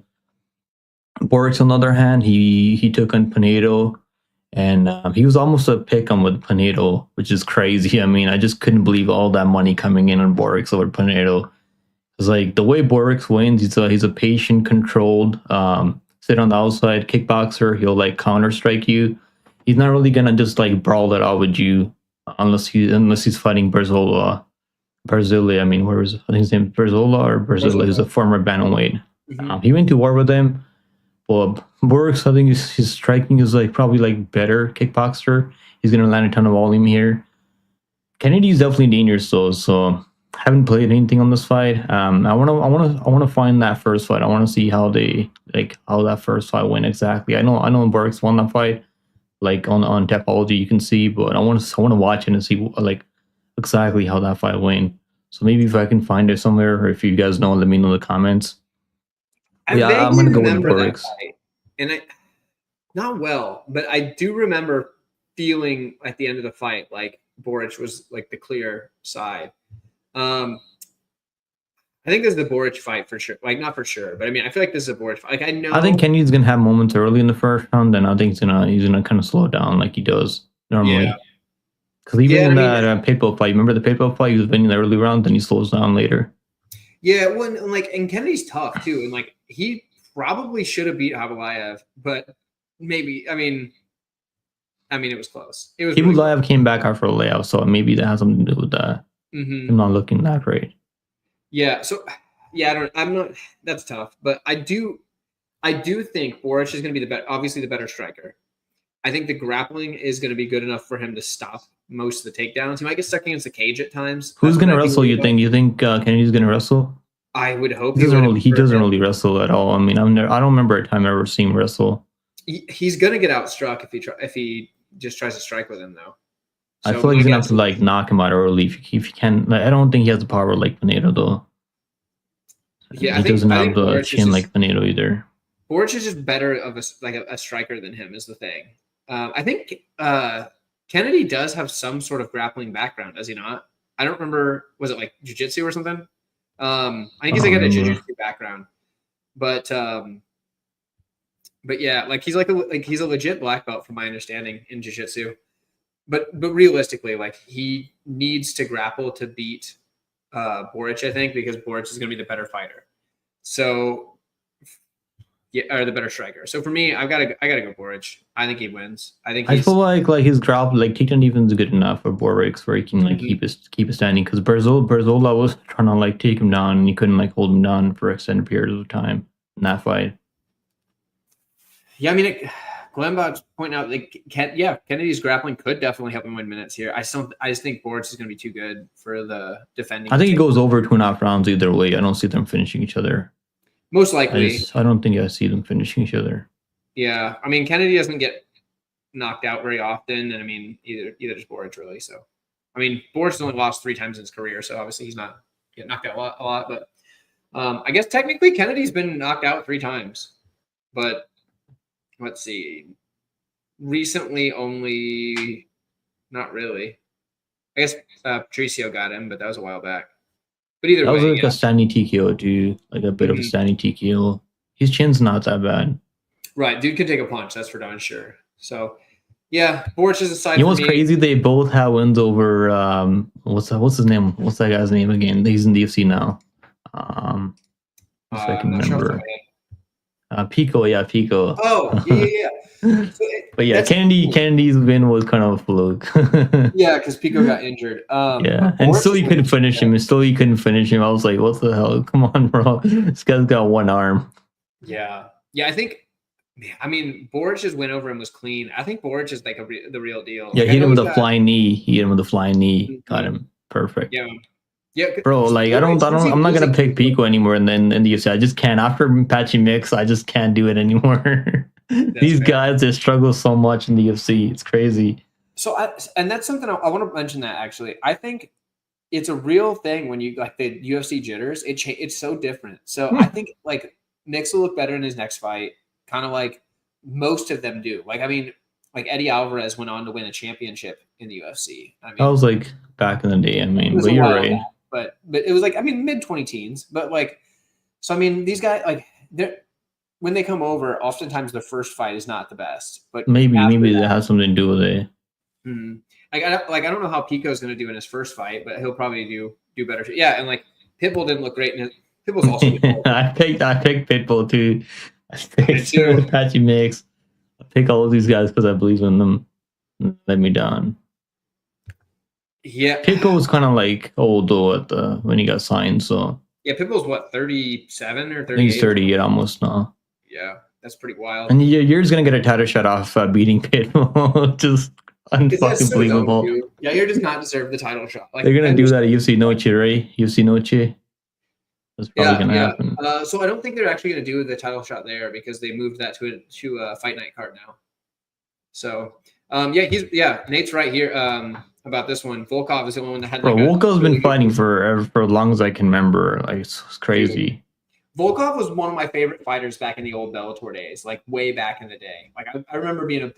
Boric, on the other hand, he took on Pedo. And he was almost a Pickem with Pedo, which is crazy. I mean, I just couldn't believe all that money coming in on Boric over Pedo. It's the way Boric wins, he's a patient, controlled, sit on the outside kickboxer. He'll counter strike you. He's not really gonna just brawl it out with you unless he's fighting Barzilla. I mean, I think his name Barzilla or Barzilla, who's a former bantamweight. He went to war with him. Well, Boric, I think his striking is probably better kickboxer. He's gonna land a ton of volume here. Kennedy's definitely dangerous though, so I haven't played anything on this fight. I wanna find that first fight. I wanna see how they how that first fight went exactly. I know Boric's won that fight, on Topology you can see, but I wanna watch it and see exactly how that fight went. So maybe if I can find it somewhere, or if you guys know, let me know in the comments. I'm gonna go with Boric. And not well, but I do remember feeling at the end of the fight Boric was the clear side. I think this is the Boric fight for sure. Not for sure, but I mean, I feel this is a Boric fight. I know. I think Kennedy's gonna have moments early in the first round, then I think he's gonna kind of slow down like he does normally. Because even in that Pedo fight, remember the Pedo fight? He was winning the early round, then he slows down later. Yeah, and Kennedy's tough too, and he probably should have beat Hablaya, but maybe. I mean, it was close. It was. Hablaya came back after a layoff, so maybe that has something to do with that. I'm not looking that great. Yeah. So, yeah, I'm not. That's tough, but I do think Boric is going to be obviously the better striker. I think the grappling is going to be good enough for him to stop most of the takedowns. He might get stuck against the cage at times. Who's going to wrestle, you think? You think Kennedy's going to wrestle? I would hope he doesn't really wrestle at all. I mean, I don't remember a time ever seeing him wrestle. He's going to get outstruck if he just tries to strike with him, though. So I feel like he's going to have to like knock him out early if he can. Like, I don't think he has the power like Pedo, though. Yeah, he doesn't have the chin like Pedo either. Boric is just better of a striker than him is the thing. I think Kennedy does have some sort of grappling background, does he not? I don't remember. Was it like jiu-jitsu or something? I think he's got a jiu-jitsu background, but yeah, like he's he's a legit black belt from my understanding in jiu-jitsu. But realistically, like he needs to grapple to beat Boric, I think, because Boric is going to be the better fighter. So. Yeah, or the better striker. So for me, I gotta go Boric. I think he wins. I feel like his grapple, like takedown defense is good enough for Boric where he can like keep his standing. Because Barzola was trying to like take him down and he couldn't like hold him down for extended periods of time in that fight. Yeah, I mean, Glenbot's pointing out like Kennedy's grappling could definitely help him win minutes here. I just think Boric is going to be too good for the defending. I think it goes over 2.5 rounds either way. I don't see them finishing each other. Most likely. I don't think I see them finishing each other. Yeah. I mean, Kennedy doesn't get knocked out very often. And I mean, either just Boric really. So, I mean, Boric's only lost 3 times in his career. So obviously he's not getting knocked out a lot. But I guess technically Kennedy's been knocked out 3 times. But let's see. Recently only, not really. I guess Patricio got him, but that was a while back. But either way, that was like a standing TKO, dude. Like a bit of a standing TKO. His chin's not that bad. Right, dude can take a punch. That's for darn sure. So, yeah, Boric is a side. You know what's crazy? They both have wins over what's his name? What's that guy's name again? He's in the UFC now. If I can remember. Pico, yeah, Pico. Oh, yeah. But yeah, Kennedy's win was kind of a fluke. Yeah, because Pico got injured. Yeah, and still you couldn't finish him. I was like, what the hell? Come on, bro. This guy's got one arm. Yeah, I think. I mean, Boric's win over him was clean. I think Boric is like the real deal. Yeah, he hit him with a flying knee. Got him perfect. Yeah, bro. Like I'm not gonna pick Pico anymore. And then in the UFC, I just can't. After Patchy Mix, I just can't do it anymore. These guys, they struggle so much in the UFC. It's crazy. So, and that's something I want to mention that actually. I think it's a real thing when you like the UFC jitters. It's so different. So I think like Mix will look better in his next fight. Kind of like most of them do. Like, I mean, like Eddie Alvarez went on to win a championship in the UFC. I mean, that was like back in the day. I mean, but you're right. But it was like, I mean, mid 20-teens. But like, so I mean, these guys like when they come over, oftentimes their first fight is not the best. But maybe that has something to do with it. Like I don't know how Pico's going to do in his first fight, but he'll probably do better. Yeah, and like Pitbull didn't look great. Pitbull's also. I picked Pitbull too. I picked Patchy Mix. I pick all of these guys because I believe in them. Let me down. Yeah, Pitbull was kind of like old though when he got signed. So yeah, Pitbull's what 37 or 38. I think he's 38 almost now. Yeah, that's pretty wild. And you're just gonna get a title shot off beating Pitbull. Just unfucking believable. Yeah, you're just not deserve the title shot. Like, they're gonna do that at UFC Noche, right? UFC Noche. That's probably gonna happen. So I don't think they're actually gonna do the title shot there because they moved that to a fight night card now. So Nate's right here about this one. Volkov is the only one that had. Volkov's been fighting for as long as I can remember. Like it's crazy. Volkov was one of my favorite fighters back in the old Bellator days, like way back in the day. Like I remember being a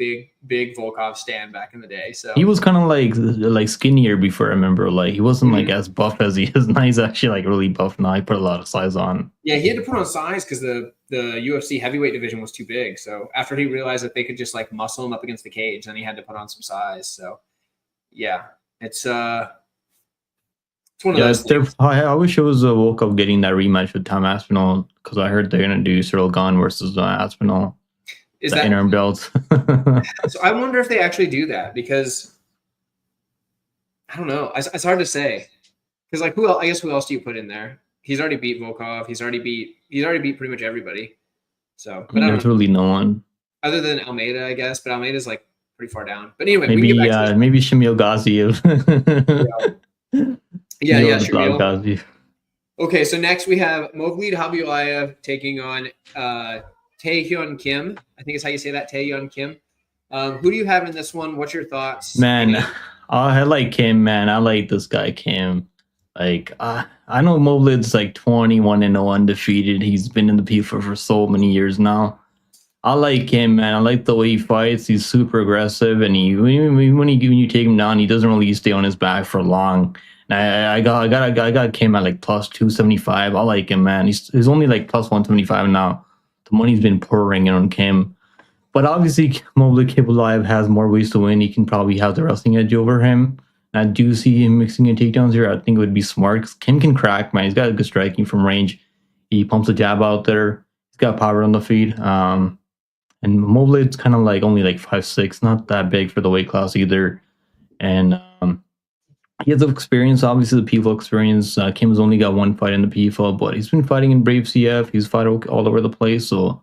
big Volkov stan back in the day. So he was kind of like skinnier before. I remember like he wasn't like as buff as he is now. He's actually like really buff now. He put a lot of size on. Yeah, he had to put on size because the UFC heavyweight division was too big. So after he realized that they could just like muscle him up against the cage, then he had to put on some size. So yeah, it's one of those. I wish it was Volkov getting that rematch with Tom Aspinall because I heard they're gonna do Cyril Gahn versus Aspinall. Is the that interim belt. so? I wonder if they actually do that because I don't know. It's hard to say because like who else? I guess who else do you put in there? He's already beat Volkov. He's already beat pretty much everybody. So, but I don't there's know. really no one Other than Almeida, I guess, but Almeida's like pretty far down. But anyway, maybe we can get back to maybe Shamil Gaziev. yeah, the Shamil. Gaziev. Okay, so next we have Movlid Hablaya taking on Taehyun Kim. I think is how you say that, Taehyun Kim. Who do you have in this one? What's your thoughts? Man, I like Kim, man. I like this guy, Kim. Like, I know Moblid's like 21-0 undefeated. He's been in the PFL for so many years now. I like him, man. I like the way he fights. He's super aggressive, and when you take him down, he doesn't really stay on his back for long. And I got Kim at like plus 275. I like him, man. He's only like plus 175 now. The money's been pouring in on Kim. But obviously, Mobley Live has more ways to win. He can probably have the wrestling edge over him. And I do see him mixing in takedowns here. I think it would be smart because Kim can crack, man. He's got a good striking from range. He pumps a jab out there. He's got power on the feet. And Moblade's kind of like only like 5'6", not that big for the weight class either. And he has experience, obviously the PFL experience. Kim's only got one fight in the PFL, but he's been fighting in Brave CF. He's fought all over the place, so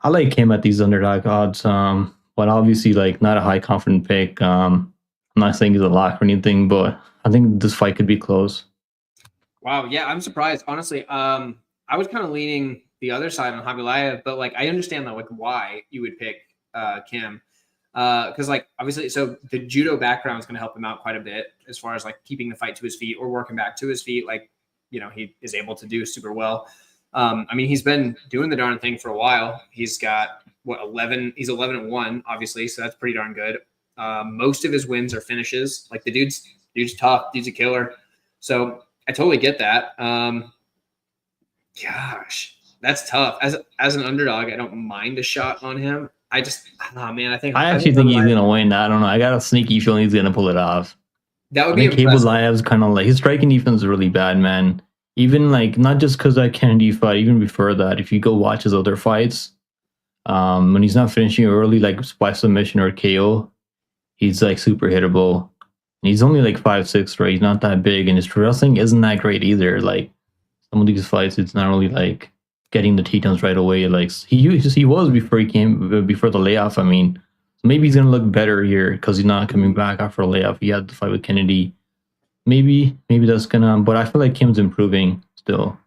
I like him at these underdog odds. But obviously, like not a high confident pick. I'm not saying he's a lock or anything, but I think this fight could be close. Wow, yeah, I'm surprised. Honestly, I was kind of leaning the other side on Hablaya, but like I understand that like why you would pick Kim. Because like obviously, so the judo background is going to help him out quite a bit as far as like keeping the fight to his feet or working back to his feet. Like, you know, he is able to do super well. I mean, he's been doing the darn thing for a while. He's got what 11? He's 11-1, obviously, so that's pretty darn good. Most of his wins are finishes. Like the dude's tough. Dude's a killer. So I totally get that. Gosh, that's tough. As an underdog, I don't mind a shot on him. I just, man, I think I think he's gonna win. I don't know. I got a sneaky feeling he's gonna pull it off. That would be impressive. Cable Live's kind of like his striking defense is really bad, man. Even like not just because that Kennedy fight, even before that, if you go watch his other fights, when he's not finishing early, like by submission or KO, he's like super hittable. And he's only like 5'6", right? He's not that big, and his wrestling isn't that great either. Like some of these fights, it's not really like getting the takedowns right away. Like he was before the layoff. I mean, maybe he's gonna look better here because he's not coming back after a layoff. He had the fight with Kennedy. Maybe that's gonna. But I feel like Kim's improving still.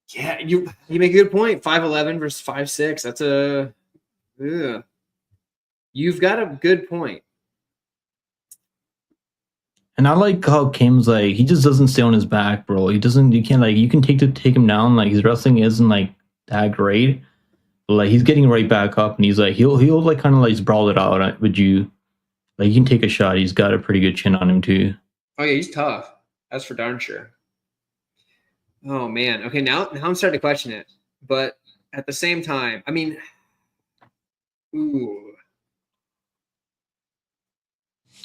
Yeah, you make a good point. 5'11" versus 5'6". That's a. Ugh. You've got a good point. And I like how Kim's like he just doesn't stay on his back, bro. He doesn't. You can't like you can take him down. Like his wrestling isn't like that great, but like he's getting right back up, and he's like he'll like kind of like sprawl it out with you. Like you can take a shot. He's got a pretty good chin on him too. Oh yeah, he's tough. That's for darn sure. Oh man. Okay, now I'm starting to question it, but at the same time, I mean, ooh.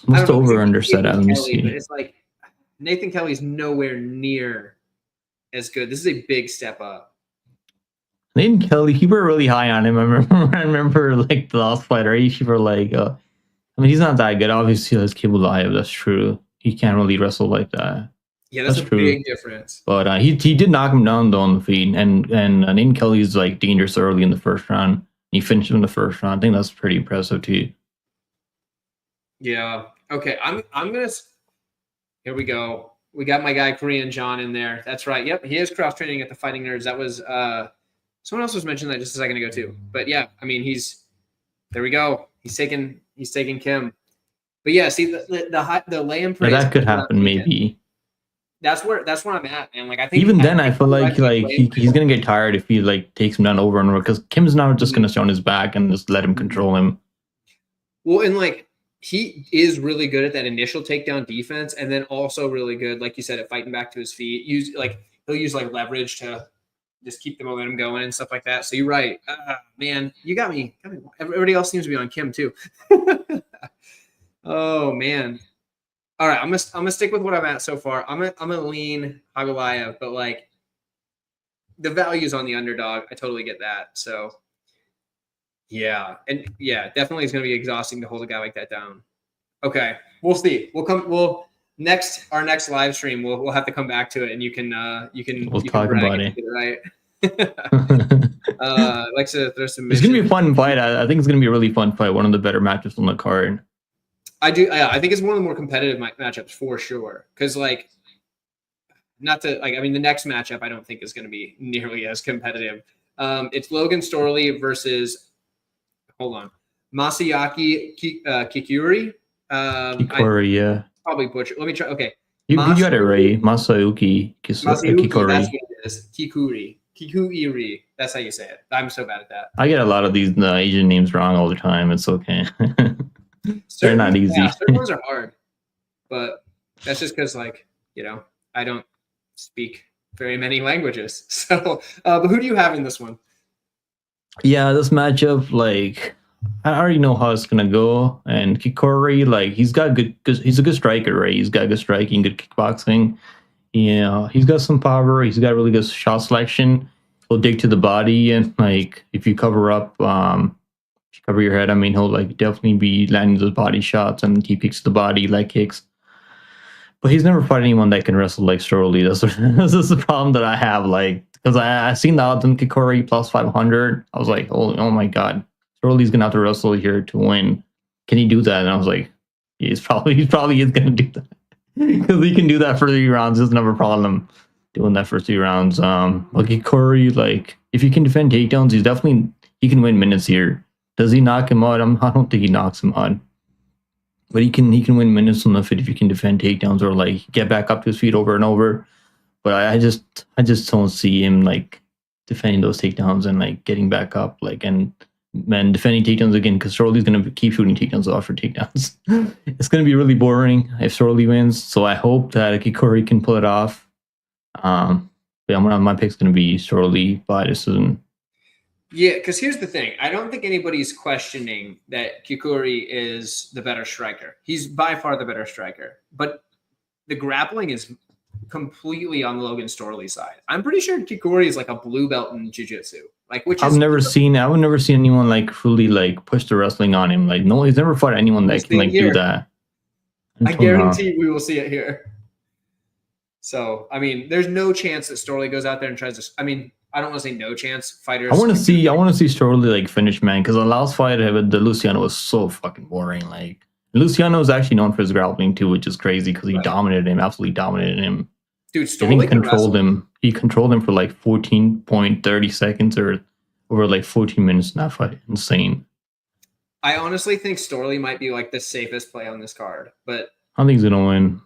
What's the over/under set at? Let me see. But it's like Nathan Kelly's nowhere near as good. This is a big step up. Nathan Kelly, you were really high on him. I remember like the last fight, right? You were like, I mean, he's not that good. Obviously, that's Cable Live. That's true. He can't really wrestle like that. Yeah, that's a true. Big difference. But he did knock him down though on the feet, and Nathan Kelly's like dangerous early in the first round. He finished him in the first round. I think that's pretty impressive too. Yeah. Okay. I'm gonna. Here we go. We got my guy Korean John in there. That's right. Yep. He is cross training at the Fighting Nerds. That was someone else was mentioning that just a second ago too. But yeah, I mean there we go. He's taking Kim. But yeah, see the lay-in praise. That could happen maybe. That's where I'm at, man. Like I think even then I feel like he's gonna get tired if he like takes him down over and over because Kim's not just gonna stay on his back and just let him control him. Well, and like he is really good at that initial takedown defense, and then also really good, like you said, at fighting back to his feet. He'll use like leverage to just keep the momentum going and stuff like that. So you're right, man. You got me. Everybody else seems to be on Kim too. Oh man. All right, I'm gonna stick with what I'm at so far. I'm gonna lean Hablaya, but like the value's on the underdog. I totally get that. So yeah, and yeah, definitely it's going to be exhausting to hold a guy like that down. Okay, we'll see. We'll our next live stream. We'll have to come back to it, and you can talk about it. Right. Like to throw some. It's gonna be a fun fight. I think it's gonna be a really fun fight. One of the better matchups on the card. I think it's one of the more competitive matchups for sure. Because like, not to like, I mean, the next matchup I don't think is going to be nearly as competitive. It's Logan Stoley versus, hold on, Masayaki Kikui. Kikui, yeah. Probably butcher. Let me try. Okay. You got it right. Masayuki Kikuri. That's what it is. Kikui. That's how you say it. I'm so bad at that. I get a lot of these Asian names wrong all the time. It's okay. They're not easy. Yeah, certain ones are hard. But that's just because, like, I don't speak very many languages. So, but who do you have in this one? Yeah, this matchup, like, I already know how it's gonna go. And Kikuri, like, he's a good striker, right? He's got good striking, good kickboxing. He's got some power. He's got really good shot selection. He'll dig to the body, and like, if you cover up, if you cover your head, I mean, he'll like definitely be landing those body shots, and he kicks the body, leg kicks. But he's never fought anyone that can wrestle like Stoley. That's the problem that I have. Like, because I seen the odds on Kikuri plus 500. I was like, oh my god, Stoley's gonna have to wrestle here to win. Can he do that? And I was like, he's probably is gonna do that because he can do that for 3 rounds. There's never a problem doing that for 3 rounds. Like Kikuri, like if you can defend takedowns, he can win minutes here. Does he knock him out? I don't think he knocks him out. But he can win minutes on the feet if you can defend takedowns or like get back up to his feet over and over. But I just don't see him like defending those takedowns and like getting back up and defending takedowns again, because Stoley's gonna keep shooting takedowns off for takedowns. It's gonna be really boring if Stoley wins. So I hope that Kikuri can pull it off. But my pick's gonna be Stoley by decision. Yeah, because here's the thing. I don't think anybody's questioning that Kikui is the better striker. He's by far the better striker. But the grappling is completely on Logan Stoley's side. I'm pretty sure Kikui is like a blue belt in jiu-jitsu. Like, which I've never seen anyone like really like push the wrestling on him. Like, no, he's never fought anyone that can like do that. I guarantee we will see it here. So, I mean, there's no chance that Stoley goes out there and tries to. I mean, I don't want to say no chance. Fighters. I want to see Stoley like finish, man, because the last fight with the Luciano was so fucking boring. Like, Luciano is actually known for his grappling too, which is crazy because he absolutely dominated him. Dude, Stoley controlled him. He controlled him for like 14.30 seconds or over like 14 minutes in that fight. Insane. I honestly think Stoley might be like the safest play on this card, but I think he's gonna win.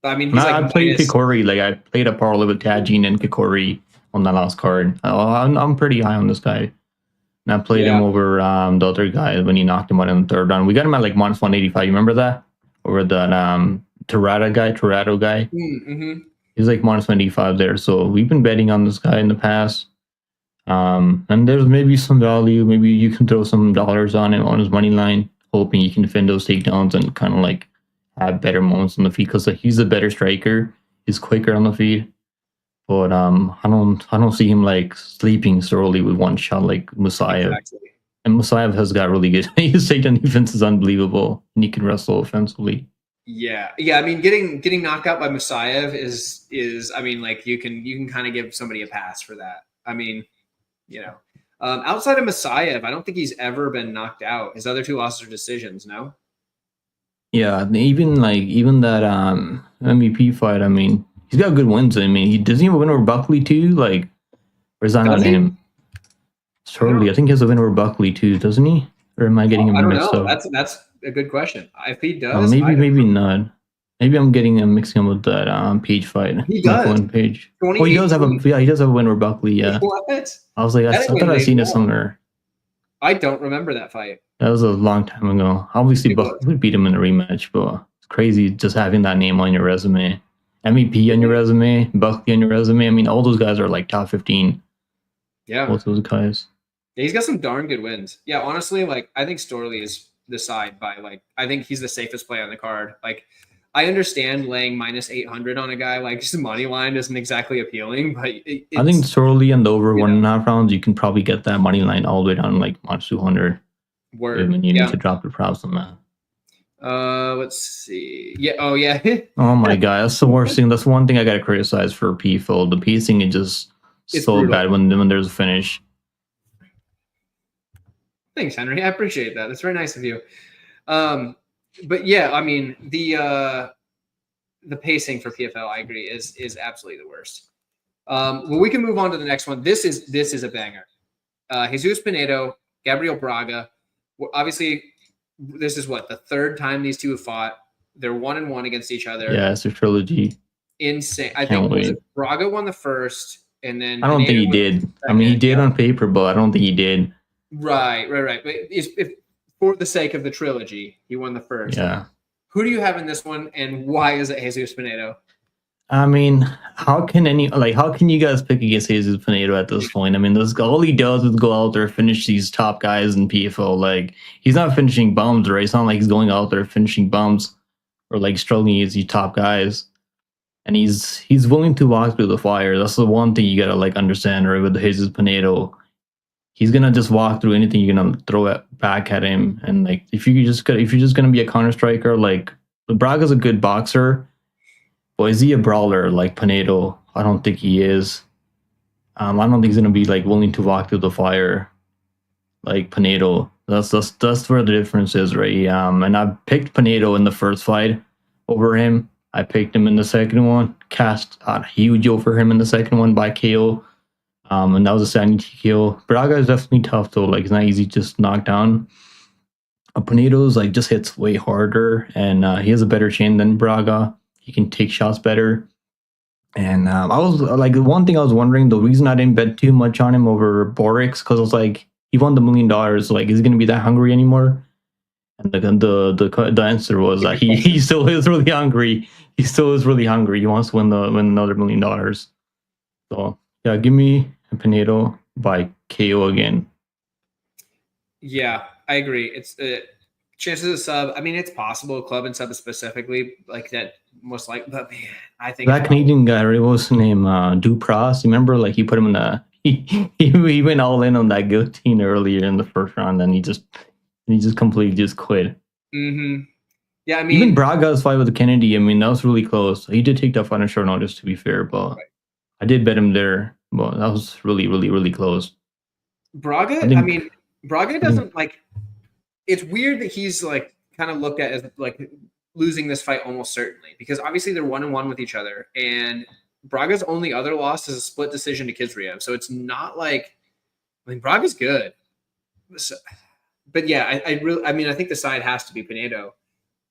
I mean, I played Kikuri. Like, I played a parlay with Tajin and Kikuri on that last card. I'm pretty high on this guy. And I played him over the other guy when he knocked him out in the 3rd round. We got him at like minus 185. You remember that? Over that Torado guy. Mm-hmm. He's like minus 185 there. So we've been betting on this guy in the past. And there's maybe some value. Maybe you can throw some dollars on him on his money line, hoping he can defend those takedowns and kind of like have better moments on the feet, because like, he's a better striker. He's quicker on the feet. But I don't see him like sleeping Stoley with one shot like Musayev. Exactly. And Musayev has got really good. His takedown defense is unbelievable, and he can wrestle offensively. Yeah. I mean, getting knocked out by Musayev is I mean, like you can kind of give somebody a pass for that. I mean, outside of Musayev, I don't think he's ever been knocked out. His other 2 losses are decisions. No. Yeah, even that MVP fight. I mean, he's got good wins. I mean, doesn't he have a win over Buckley too? Like, or is that not him? Totally. I think he has a win over Buckley too, doesn't he? Or am I getting him mixed up? That's a good question. If he does, maybe not. Maybe I'm mixing him with that Page fight. He does. Page. Oh, he does have a win over Buckley. Yeah. What? I was like, I thought I seen it somewhere. I don't remember that fight. That was a long time ago. Obviously, Buckley would beat him in a rematch, but it's crazy just having that name on your resume. MVP on your resume, Buckley on your resume. I mean, all those guys are like top 15. Yeah. Both those guys. Yeah, he's got some darn good wins. Yeah, honestly, like I think Stoley is the side by like I think he's the safest play on the card. Like I understand laying minus 800 on a guy like just money line isn't exactly appealing, but I think Stoley and the over 1.5 rounds, you can probably get that money line all the way down like minus 200. Word. When you need to drop the props on that. Let's see. Yeah. Oh, yeah. Oh my god, that's the worst thing. That's one thing I gotta criticize for PFL. The pacing is just so brutal. Bad when there's a finish. Thanks, Henry. I appreciate that. That's very nice of you. But yeah, I mean the pacing for PFL, I agree, is absolutely the worst. Well, we can move on to the next one. This is a banger. Jesus Pinedo, Gabriel Bragga. Obviously, this is what the third time these two have fought. They're 1-1 against each other. Yeah, it's a trilogy. Insane. I think Bragga won the first, and then I don't think he did. I mean, he did on paper, but I don't think he did. Right. But if for the sake of the trilogy, he won the first. Yeah. Who do you have in this one, and why is it Jesus Pinedo? I mean, how can you guys pick against Jesus Pinedo at this point? I mean, all he does is go out there, finish these top guys in PFL. Like, he's not finishing bums, right? It's not like he's going out there finishing bums or like struggling against these top guys. And he's willing to walk through the fire. That's the one thing you gotta like understand, right? With Jesus Pinedo, he's gonna just walk through anything you're gonna throw it back at him. And like, if you're just gonna be a counter striker, like Bragga's a good boxer. But is he a brawler like Pinedo? I don't think he is. I don't think he's gonna be like willing to walk through the fire like Pinedo. That's where the difference is, right? And I picked Pinedo in the first fight over him. I picked him in the second one. Cast out huge over him in the second one by KO. And that was a sanity KO. Bragga is definitely tough though. Like, it's not easy to just knock down. Pinedo's like just hits way harder, and he has a better chin than Bragga. He can take shots better. And I was like, one thing I was wondering, the reason I didn't bet too much on him over Boric, because I was like, he won the $1 million. Like, is he gonna be that hungry anymore? And the answer was that he still is really hungry. He still is really hungry. He wants to win another $1 million. So yeah, give me Pinedo by KO again. Yeah, I agree. It's chances of sub. I mean, it's possible club and sub specifically like that. Most likely, but man, I think that Canadian guy, right? What was his name? Dupross. Remember, like he put him in the he went all in on that guillotine earlier in the first round, and he just completely just quit. Mm-hmm. Yeah, I mean, even Bragga's fight with Kennedy. I mean, that was really close. He did take that fight on short notice, to be fair, but right. I did bet him there. But that was really, really, really close. Bragga. I mean, Bragga doesn't like. It's weird that he's like kind of looked at as like losing this fight almost certainly, because obviously they're 1-1 with each other, and Bragga's only other loss is a split decision to Kizriev. So it's not like, I mean, Bragga's good. So, but yeah, I think the side has to be Pinedo,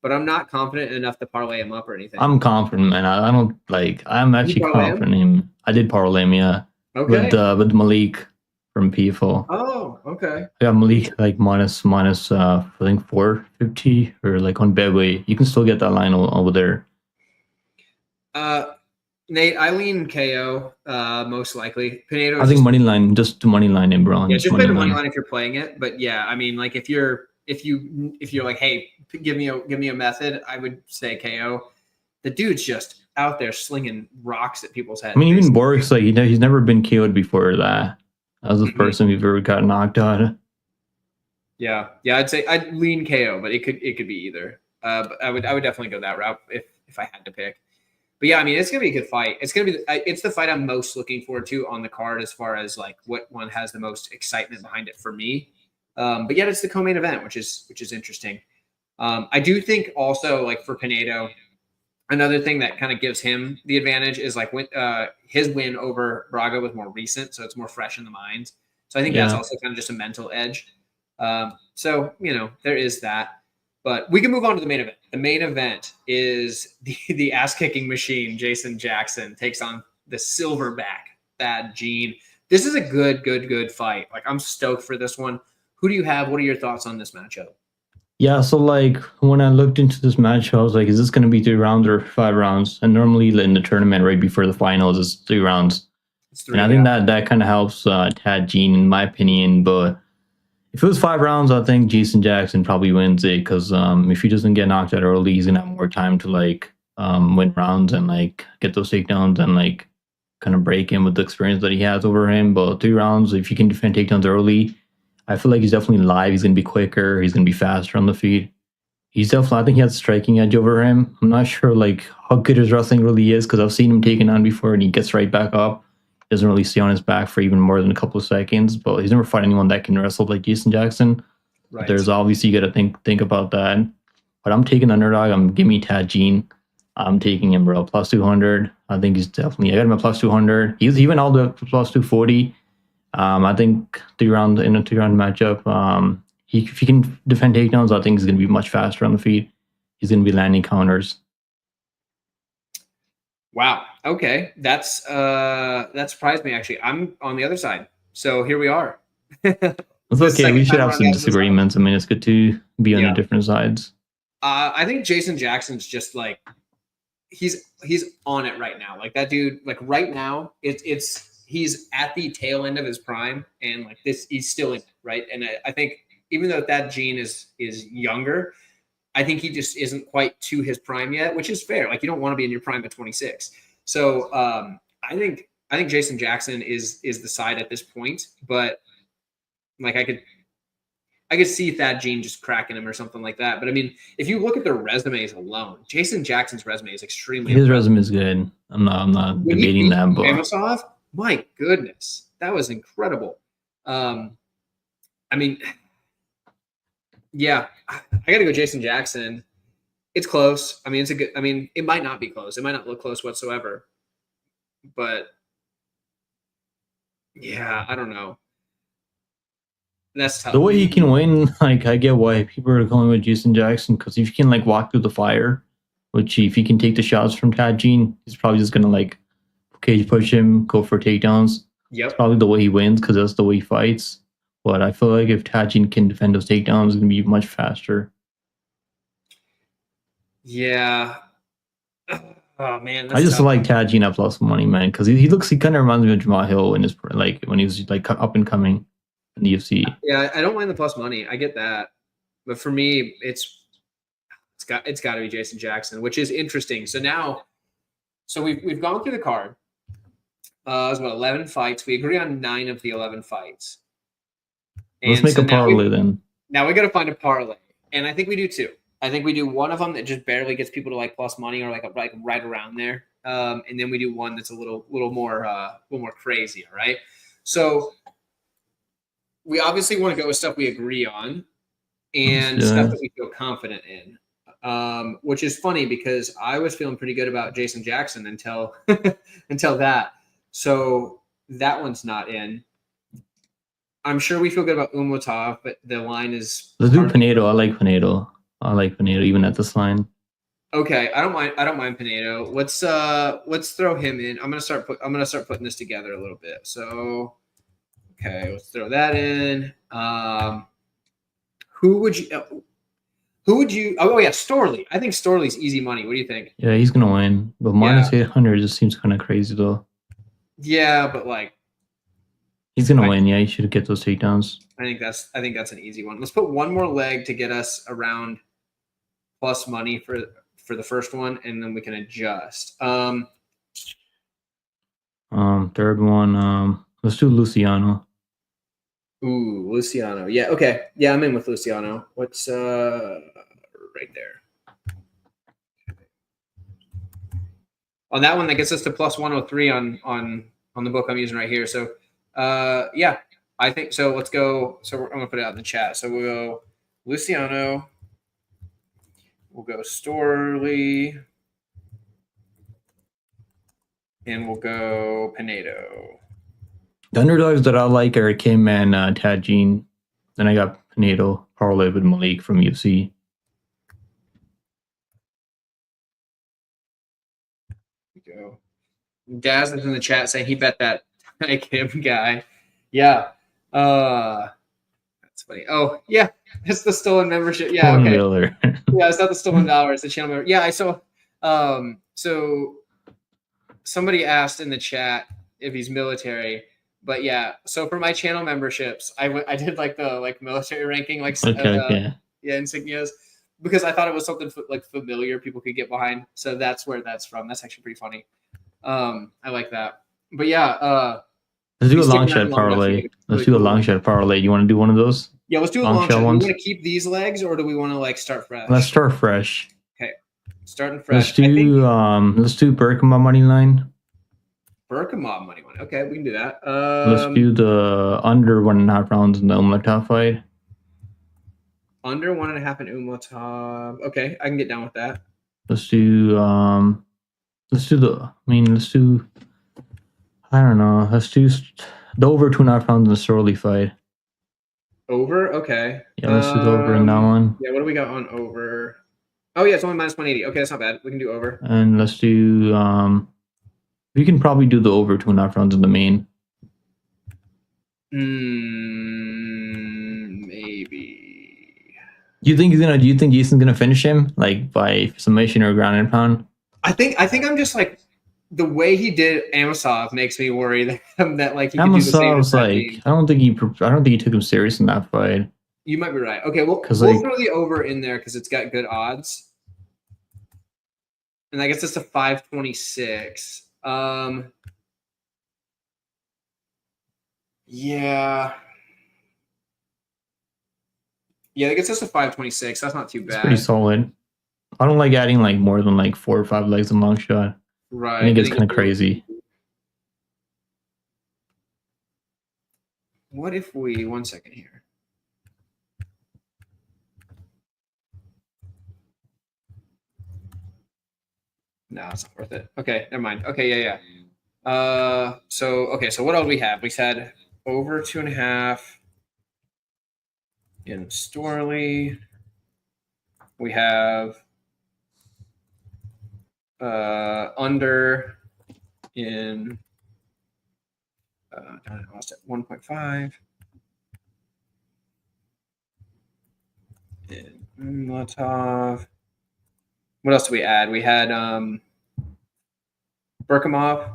but I'm not confident enough to parlay him up or anything. I'm confident, man. I'm actually confident in him. I did parlay him, yeah. Okay. With Malik from PFL. Oh, okay. I got Malik like minus I think 450 or like on Bedway. You can still get that line over there. Nate, I lean KO most likely. Pinedo. I think money line, just the money line in, bro. Yeah, just play the money line if you're playing it. But yeah, I mean, like if you're like, hey, give me a method, I would say KO. The dude's just out there slinging rocks at people's heads. I mean, even Boric's like he's never been KO'd before that. That was the first time we've ever got knocked out. Yeah, I'd say I'd lean KO, but it could be either. But I would definitely go that route if I had to pick. But yeah, I mean, it's gonna be a good fight. It's the fight I'm most looking forward to on the card as far as like what one has the most excitement behind it for me. But yet it's the co-main event, which is interesting. I do think also like for Pinedo, another thing that kind of gives him the advantage is like when his win over Bragga was more recent, so it's more fresh in the mind. So I think that's also kind of just a mental edge. So there is that. But we can move on to the main event. The main event is the ass-kicking machine. Jason Jackson takes on the silverback Thad Gene. This is a good fight. Like, I'm stoked for this one. Who do you have? What are your thoughts on this matchup? Yeah, so like when I looked into this match, I was like, is this going to be 3 rounds or 5 rounds? And normally in the tournament right before the finals, it's 3 rounds. And I think that kind of helps Thad Gene, in my opinion. But if it was 5 rounds, I think Jason Jackson probably wins it because if he doesn't get knocked out early, he's going to have more time to like win rounds and like get those takedowns and like kind of break him with the experience that he has over him. But 3 rounds, if you can defend takedowns early, I feel like he's definitely live. He's gonna be quicker. He's gonna be faster on the feet. He's definitely. I think he has a striking edge over him. I'm not sure like how good his wrestling really is because I've seen him taken on before and he gets right back up. Doesn't really stay on his back for even more than a couple of seconds. But he's never fought anyone that can wrestle like Jason Jackson. Right. There's obviously you got to think about that. But I'm taking underdog. Give me Tadjin. I'm taking him, bro. Plus 200. I think he's definitely. I got him at plus 200. He's even all the plus 240. I think in a 3 round matchup. If he can defend takedowns, I think he's going to be much faster on the feet. He's going to be landing counters. Wow. Okay. That surprised me actually. I'm on the other side. So here we are. It's okay. We should have some disagreements. I mean, it's good to be on the different sides. I think Jason Jackson's just like he's on it right now. Like that dude, like right now, he's at the tail end of his prime, and like this, he's still in it, right? And I think even though that Gene is younger, I think he just isn't quite to his prime yet, which is fair. Like you don't want to be in your prime at 26. So I think Jason Jackson is the side at this point, but like I could see Thad Gene just cracking him or something like that. But I mean, if you look at their resumes alone, Jason Jackson's resume is extremely. His resume is good. I'm not debating that. But Umlatov, my goodness, that was incredible. I mean, yeah, I got to go Jason Jackson. It's close. I mean, it's a good. I mean, it might not be close. It might not look close whatsoever. But yeah, I don't know. That's tough. The way he can win, like I get why people are going with Jason Jackson because if you can like walk through the fire, which if he can take the shots from Tadjin, he's probably just gonna like cage push him, go for takedowns. Yep. It's probably the way he wins because that's the way he fights. But I feel like if Tadjin can defend those takedowns, it's gonna be much faster. Yeah. Oh man, I just like Tadjin at plus money, man, because he kind of reminds me of Jamal Hill when he was like up and coming in the UFC. Yeah, I don't mind the plus money. I get that, but for me, it's got to be Jason Jackson, which is interesting. So we've gone through the card. It was about 11 fights. We agree on 9 of the 11 fights. Let's make a parlay then. Now we got to find a parlay, and I think we do too. I think we do one of them that just barely gets people to like plus money or like right around there, and then we do one that's a little more crazy. All right, so we obviously want to go with stuff we agree on and stuff that we feel confident in, which is funny because I was feeling pretty good about Jason Jackson until that. So that one's not in. I'm sure we feel good about Umlatov, but the line is. Let's do Pedo. I like Pedo even at this line. Okay, I don't mind Pedo. Let's throw him in. I'm gonna start putting this together a little bit. So, okay, let's throw that in. Who would you? Oh yeah, Stoley. I think Stoley's easy money. What do you think? Yeah, he's gonna win, but minus 800 just seems kind of crazy though. Yeah, but like. He's gonna win. Yeah, he should get those takedowns. I think that's an easy one. Let's put one more leg to get us around plus money for the first one, and then we can adjust. Third one. Let's do Luciano. Ooh, Luciano. Yeah. Okay. Yeah, I'm in with Luciano. What's right there? On that one, that gets us to plus 103 on the book I'm using right here. So. Yeah, I think so. Let's go. So I'm gonna put it out in the chat. So we'll go Luciano. We'll go Stoley, and we'll go Pedo. The underdogs that I like are Kim and Tadjin. Then I got Pedo, parlay with Malik from UFC. There we go. Daz is in the chat saying he bet that Kim guy. Yeah. That's funny. Oh, yeah. It's the stolen membership. Yeah, okay. Yeah, it's not the stolen dollar, it's the channel member. Yeah, I saw so somebody asked in the chat if he's military, but yeah, so for my channel memberships, I did like the military ranking, insignias. because I thought it was something like familiar people could get behind. So that's where that's from. That's actually pretty funny. I like that. But yeah, let's do a long shot parlay. Let's do a long shot parlay. You want to do one of those? Yeah, let's do a long shot. Do we want to keep these legs or do we want to like start fresh? Let's start fresh. Okay, starting fresh. Let's do Burkimov money line. Burkimov money line. Okay, we can do that. Let's do the under 1.5 rounds in the Umlatov fight. Under 1.5 in Umlatov. Okay, I can get down with that. Let's do I don't know. Let's do the over 2.5 rounds in the Stoley fight. Over? Okay. Yeah, let's do the over in that one. Yeah, what do we got on over? Oh yeah, it's only minus 180. Okay, that's not bad. We can do over. And let's do we can probably do the over 2.5 rounds in the main. Maybe. Do you think Jason's gonna finish him like by submission or ground and pound? I think I'm just like the way he did Amosov makes me worry that like he could do the same. Like I don't think he took him serious in that fight. You might be right. Okay, well we'll throw the over in there because it's got good odds. And that gets us to 526. Yeah. Yeah, that gets us to 526. That's not too bad. It's pretty solid. I don't like adding like more than like 4 or 5 legs in long shot. Right. I think it's kind of crazy. What if we 1 second here? No, it's not worth it. Okay, never mind. Okay, yeah. So what else we have? We said over 2.5 in Stoley. We have under in I lost it 1.5 in Umlatov. What else do we add? We had Burkimov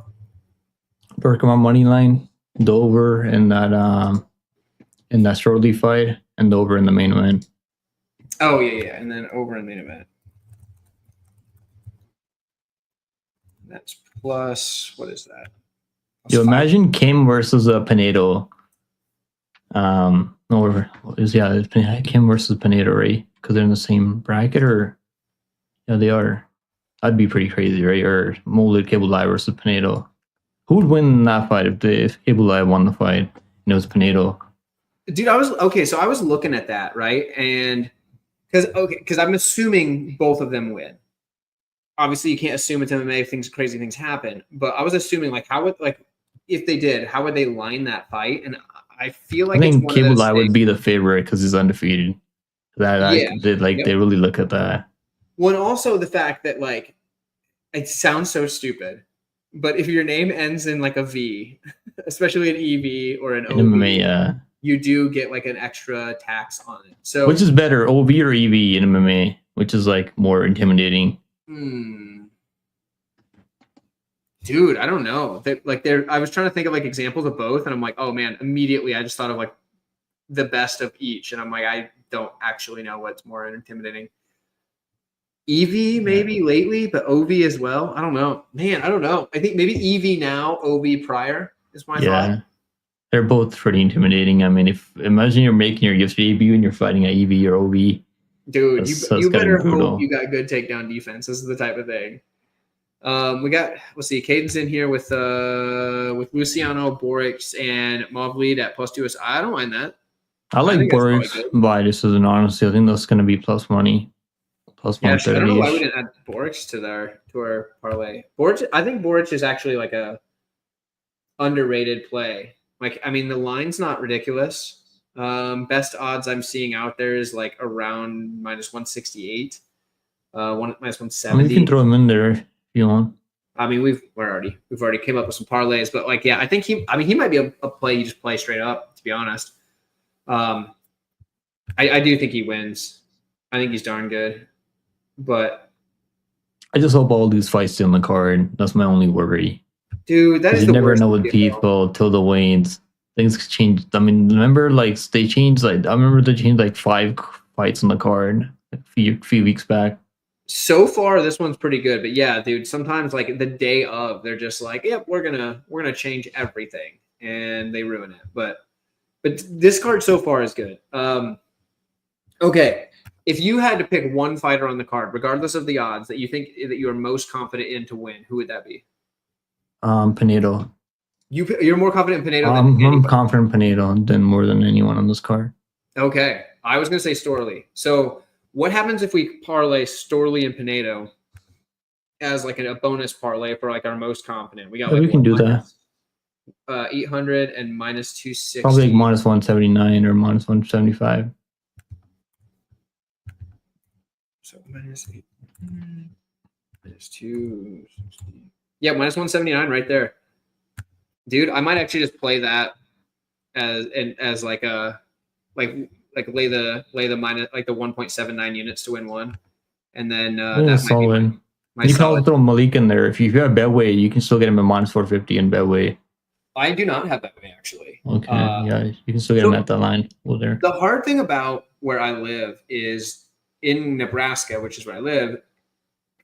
money line, the over in that Stoley fight, and the over in the main event. Oh yeah, and then over in the main event. That's plus, what is that? Yo, imagine Kim versus Pedo. Kim versus Pedo, right? Because they're in the same bracket, or yeah, they are. That'd be pretty crazy, right? Or molded Hablaya versus Pedo. Who would win that fight if Hablaya won the fight and it was Pedo? Dude, I was looking at that, right? And because I'm assuming both of them win. Obviously, you can't assume it's MMA. Crazy things happen. But I was assuming, like, if they did, how would they line that fight? And I feel like I think Hablaya would be the favorite because he's undefeated. They really look at that. Well, and also the fact that like it sounds so stupid, but if your name ends in like a V, especially an EV or an OV, MMA, you do get like an extra tax on it. So which is better, OV or EV in MMA, which is like more intimidating? Dude, I don't know. I was trying to think of like examples of both, and I'm like, oh man, immediately I just thought of like the best of each, and I'm like, I don't actually know what's more intimidating. EV maybe lately, but OV as well. I don't know, man. I don't know. I think maybe EV now, OV prior is my thought. They're both pretty intimidating. I mean, imagine you're making your UFC debut and you're fighting an EV or OV. Dude, you better hope you got good takedown defense. This is the type of thing. We got, let's see, Caden's in here with Luciano, Boric, and Mavlead at plus 2. I don't mind that. I like Boric by decision, honestly. I think that's going to be plus money. Plus 130. I don't know why we didn't add Boric to our parlay. I think Boric is actually like a underrated play. Like, I mean, the line's not ridiculous. Best odds I'm seeing out there is like around minus 168, minus 170. I mean, you can throw him in there if you want. I mean, we've already came up with some parlays, but like, yeah, I think he might be a play you just play straight up, to be honest. I do think he wins. I think he's darn good, but I just hope all these fights stay on the card. That's my only worry. Dude, that is the worst. You never know with people till the weigh-ins. Things change. I mean, remember, like, they changed, like, I remember they changed, like, 5 fights on the card. a few weeks back. So far, this one's pretty good, but yeah, dude. Sometimes like the day of, they're just like, "Yep, we're gonna change everything," and they ruin it. But this card so far is good. Okay, if you had to pick one fighter on the card, regardless of the odds, that you think that you are most confident in to win, who would that be? Pinedo. You're more confident in Pedo than I'm anybody. confident in Pinedo than more than anyone on this card. Okay, I was gonna say Stoley. So what happens if we parlay Stoley and Pedo as like a bonus parlay for like our most confident? We got like we can do that. 800 and minus 260. Probably like minus 179 or minus 175. So minus 8, minus 260. Yeah, minus 179 right there. Dude, I might actually just play that as like a lay the minus like the 1.79 units to win one, and then that solid. might be my you solid. can also throw Malik in there. If you have Betway, you can still get him at minus 450 in Betway. I do not have Betway actually. Okay, yeah, you can still get him at that line. Well, there. The hard thing about where I live is in Nebraska, which is where I live.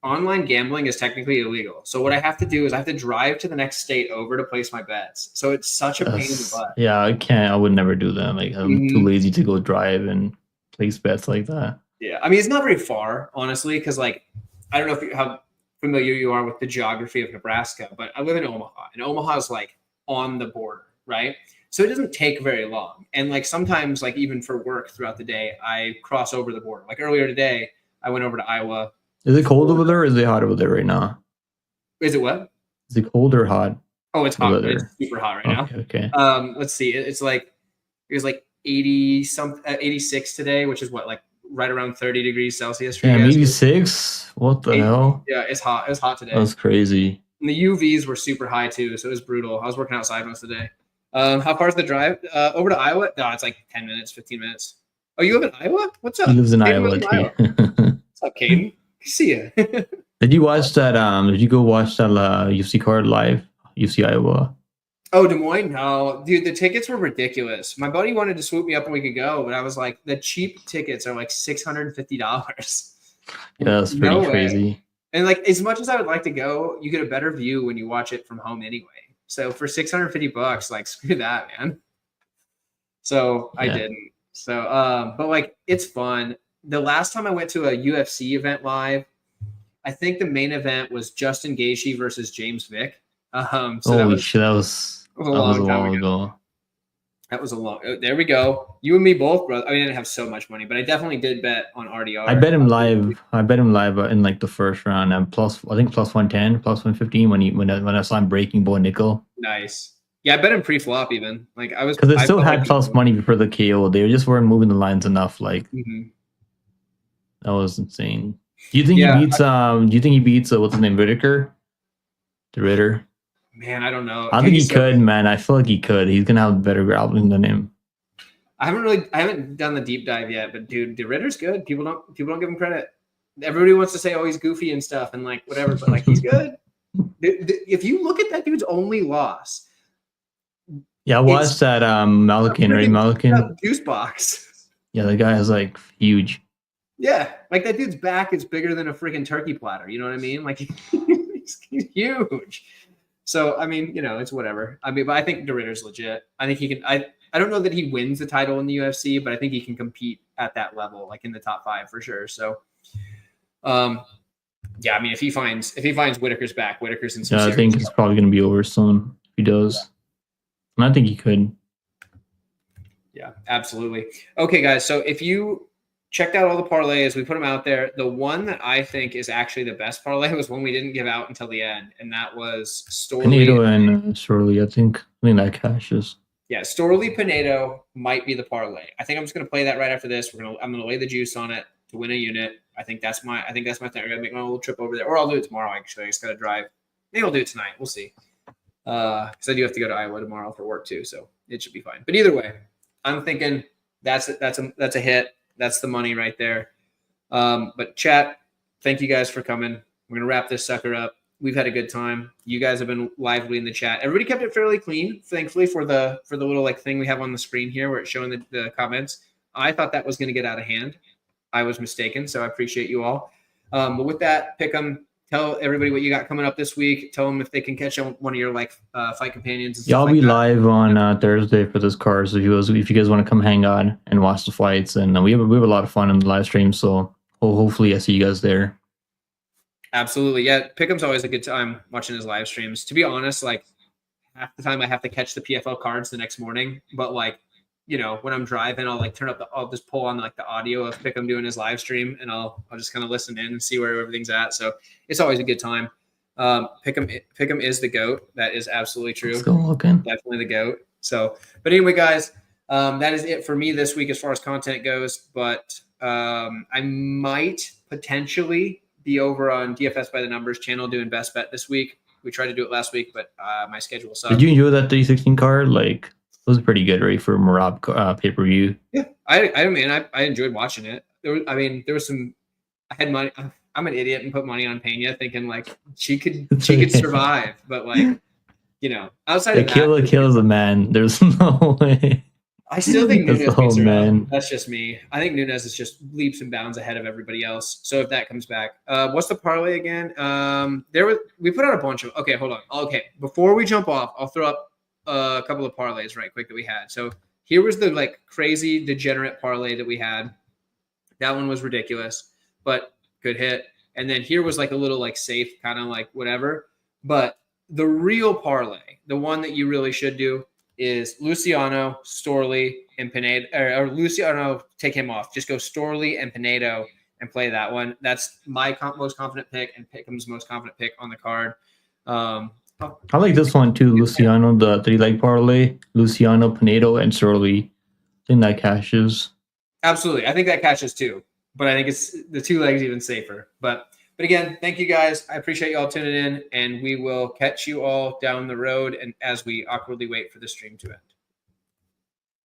Online gambling is technically illegal. So what I have to do is I have to drive to the next state over to place my bets. So it's such a pain in the butt. Yeah, I can't. I would never do that. Like I'm too lazy to go drive and place bets like that. Yeah, I mean it's not very far, honestly, because like I don't know how familiar you are with the geography of Nebraska, but I live in Omaha, and Omaha is like on the border, right? So it doesn't take very long. And like sometimes, like even for work throughout the day, I cross over the border. Like earlier today, I went over to Iowa. Is it cold over there or is it hot over there right now? Is it what? Is it cold or hot? Oh, it's hot. It's super hot right now. Okay. Let's see. It was like 86 today, which is what, like right around 30 degrees Celsius for you guys. 86? What the hell? Yeah, it's hot. It was hot today. That's crazy. And the UVs were super high too, so it was brutal. I was working outside most of the day. How far is the drive over to Iowa? No, it's like 10 minutes, 15 minutes. Oh, you live in Iowa? What's up? He lives in Iowa too. What's up, Caden? See ya. Did you watch that? Did you go watch that UFC card live? UFC Iowa. Oh, Des Moines? No, dude, the tickets were ridiculous. My buddy wanted to swoop me up a week ago, but I was like, the cheap tickets are like $650. Yeah, that's pretty crazy. And like, as much as I would like to go, you get a better view when you watch it from home anyway. So for $650, like screw that, man. So I didn't. So, but like, it's fun. The last time I went to a UFC event live, I think the main event was Justin Gaethje versus James Vick. So that was a long time ago. That was a long. There we go. You and me both, brother. I mean, I didn't have so much money, but I definitely did bet on RDR. I bet him live. In like the first round, and I think plus 110, plus 115 when I saw him breaking Bo Nickel. Nice. Yeah, I bet him pre-flop even. Like I was because they still had plus money before the KO. They just weren't moving the lines enough. Like that was insane. Do you think he beats? Do you think he beats what's his name, Whitaker? The Ritter. Man, I don't know. I think he could, man. I feel like he could. He's gonna have better grappling than him. I haven't done the deep dive yet, but dude, the Ritter's good. People don't give him credit. Everybody wants to say, oh, he's goofy and stuff and like whatever, but like he's good. If you look at that dude's only loss. Yeah, I watched that Malakin, right? Malakin. Juice box. Yeah, the guy is like huge. Yeah, like that dude's back is bigger than a freaking turkey platter. You know what I mean? Like he's huge. So I mean, it's whatever. I mean, but I think the Ritter's legit. I think he can. I don't know that he wins the title in the UFC, but I think he can compete at that level, like in the top 5 for sure. So, yeah, I mean, if he finds Whitaker's back, Whitaker's in some. Yeah, I think it's probably going to be over soon if he does. And I think he could. Yeah, absolutely. Okay, guys. So if you checked out all the parlays, we put them out there. The one that I think is actually the best parlay was one we didn't give out until the end, and that was Stoley. Pedo and Stoley, I think that cashes. Yeah, Stoley Pedo might be the parlay. I think I'm just gonna play that right after this. I'm gonna lay the juice on it to win a unit. I think that's my thing. I'm gonna make my little trip over there, or I'll do it tomorrow. Actually, I just gotta drive. Maybe I'll do it tonight. We'll see. Because I do have to go to Iowa tomorrow for work too, so it should be fine. But either way, I'm thinking that's a hit. That's the money right there. But chat, thank you guys for coming. We're gonna wrap this sucker up. We've had a good time. You guys have been lively in the chat. Everybody kept it fairly clean, thankfully, for the little like thing we have on the screen here where it's showing the comments. I thought that was gonna get out of hand. I was mistaken. So I appreciate you all. But with that, Pickem, tell everybody what you got coming up this week. Tell them if they can catch on one of your fight companions. Yeah, I'll be live on Thursday for this card. So if you guys want to come hang out and watch the fights, and we have a lot of fun in the live stream. So hopefully I see you guys there. Absolutely. Yeah. Pickem's always a good time watching his live streams. To be honest, like half the time I have to catch the PFL cards the next morning, but like, you know, when I'm driving, I'll like I'll just pull on like the audio of Pickem doing his live stream, and I'll just kind of listen in and see where everything's at. So it's always a good time. Pickem is the GOAT. That is absolutely true. Definitely the GOAT. So, but anyway, guys, that is it for me this week as far as content goes. But I might potentially be over on DFS by the Numbers channel doing best bet this week. We tried to do it last week, but my schedule sucked. Did you enjoy that 316 card? Like, it was pretty good, right, for Marab pay-per-view. Yeah, I mean, I enjoyed watching it. There was some. I had money. I'm an idiot and put money on Pena, thinking like she could survive, but like, you know, outside of that, Kill is a man. There's no way. I still think Nunes beats her up. That's just me. I think Nunes is just leaps and bounds ahead of everybody else. So if that comes back, what's the parlay again? We put out a bunch of. Okay, hold on. Okay, before we jump off, I'll throw up a couple of parlays right quick that we had. So here was the like crazy degenerate parlay that we had. That one was ridiculous, but good hit. And then here was like a little like safe kind of like whatever. But the real parlay, the one that you really should do, is Luciano, Stoley, and Pedo. Or Luciano, take him off. Just go Stoley and Pedo and play that one. That's my most confident pick and Pickem's most confident pick on the card. I like this one too, Luciano, the 3-leg parlay, Luciano, Pedo, and Stoley. I think that cashes. Absolutely. I think that cashes too. But I think it's the 2 legs even safer. But again, thank you guys. I appreciate you all tuning in, and we will catch you all down the road and as we awkwardly wait for the stream to end.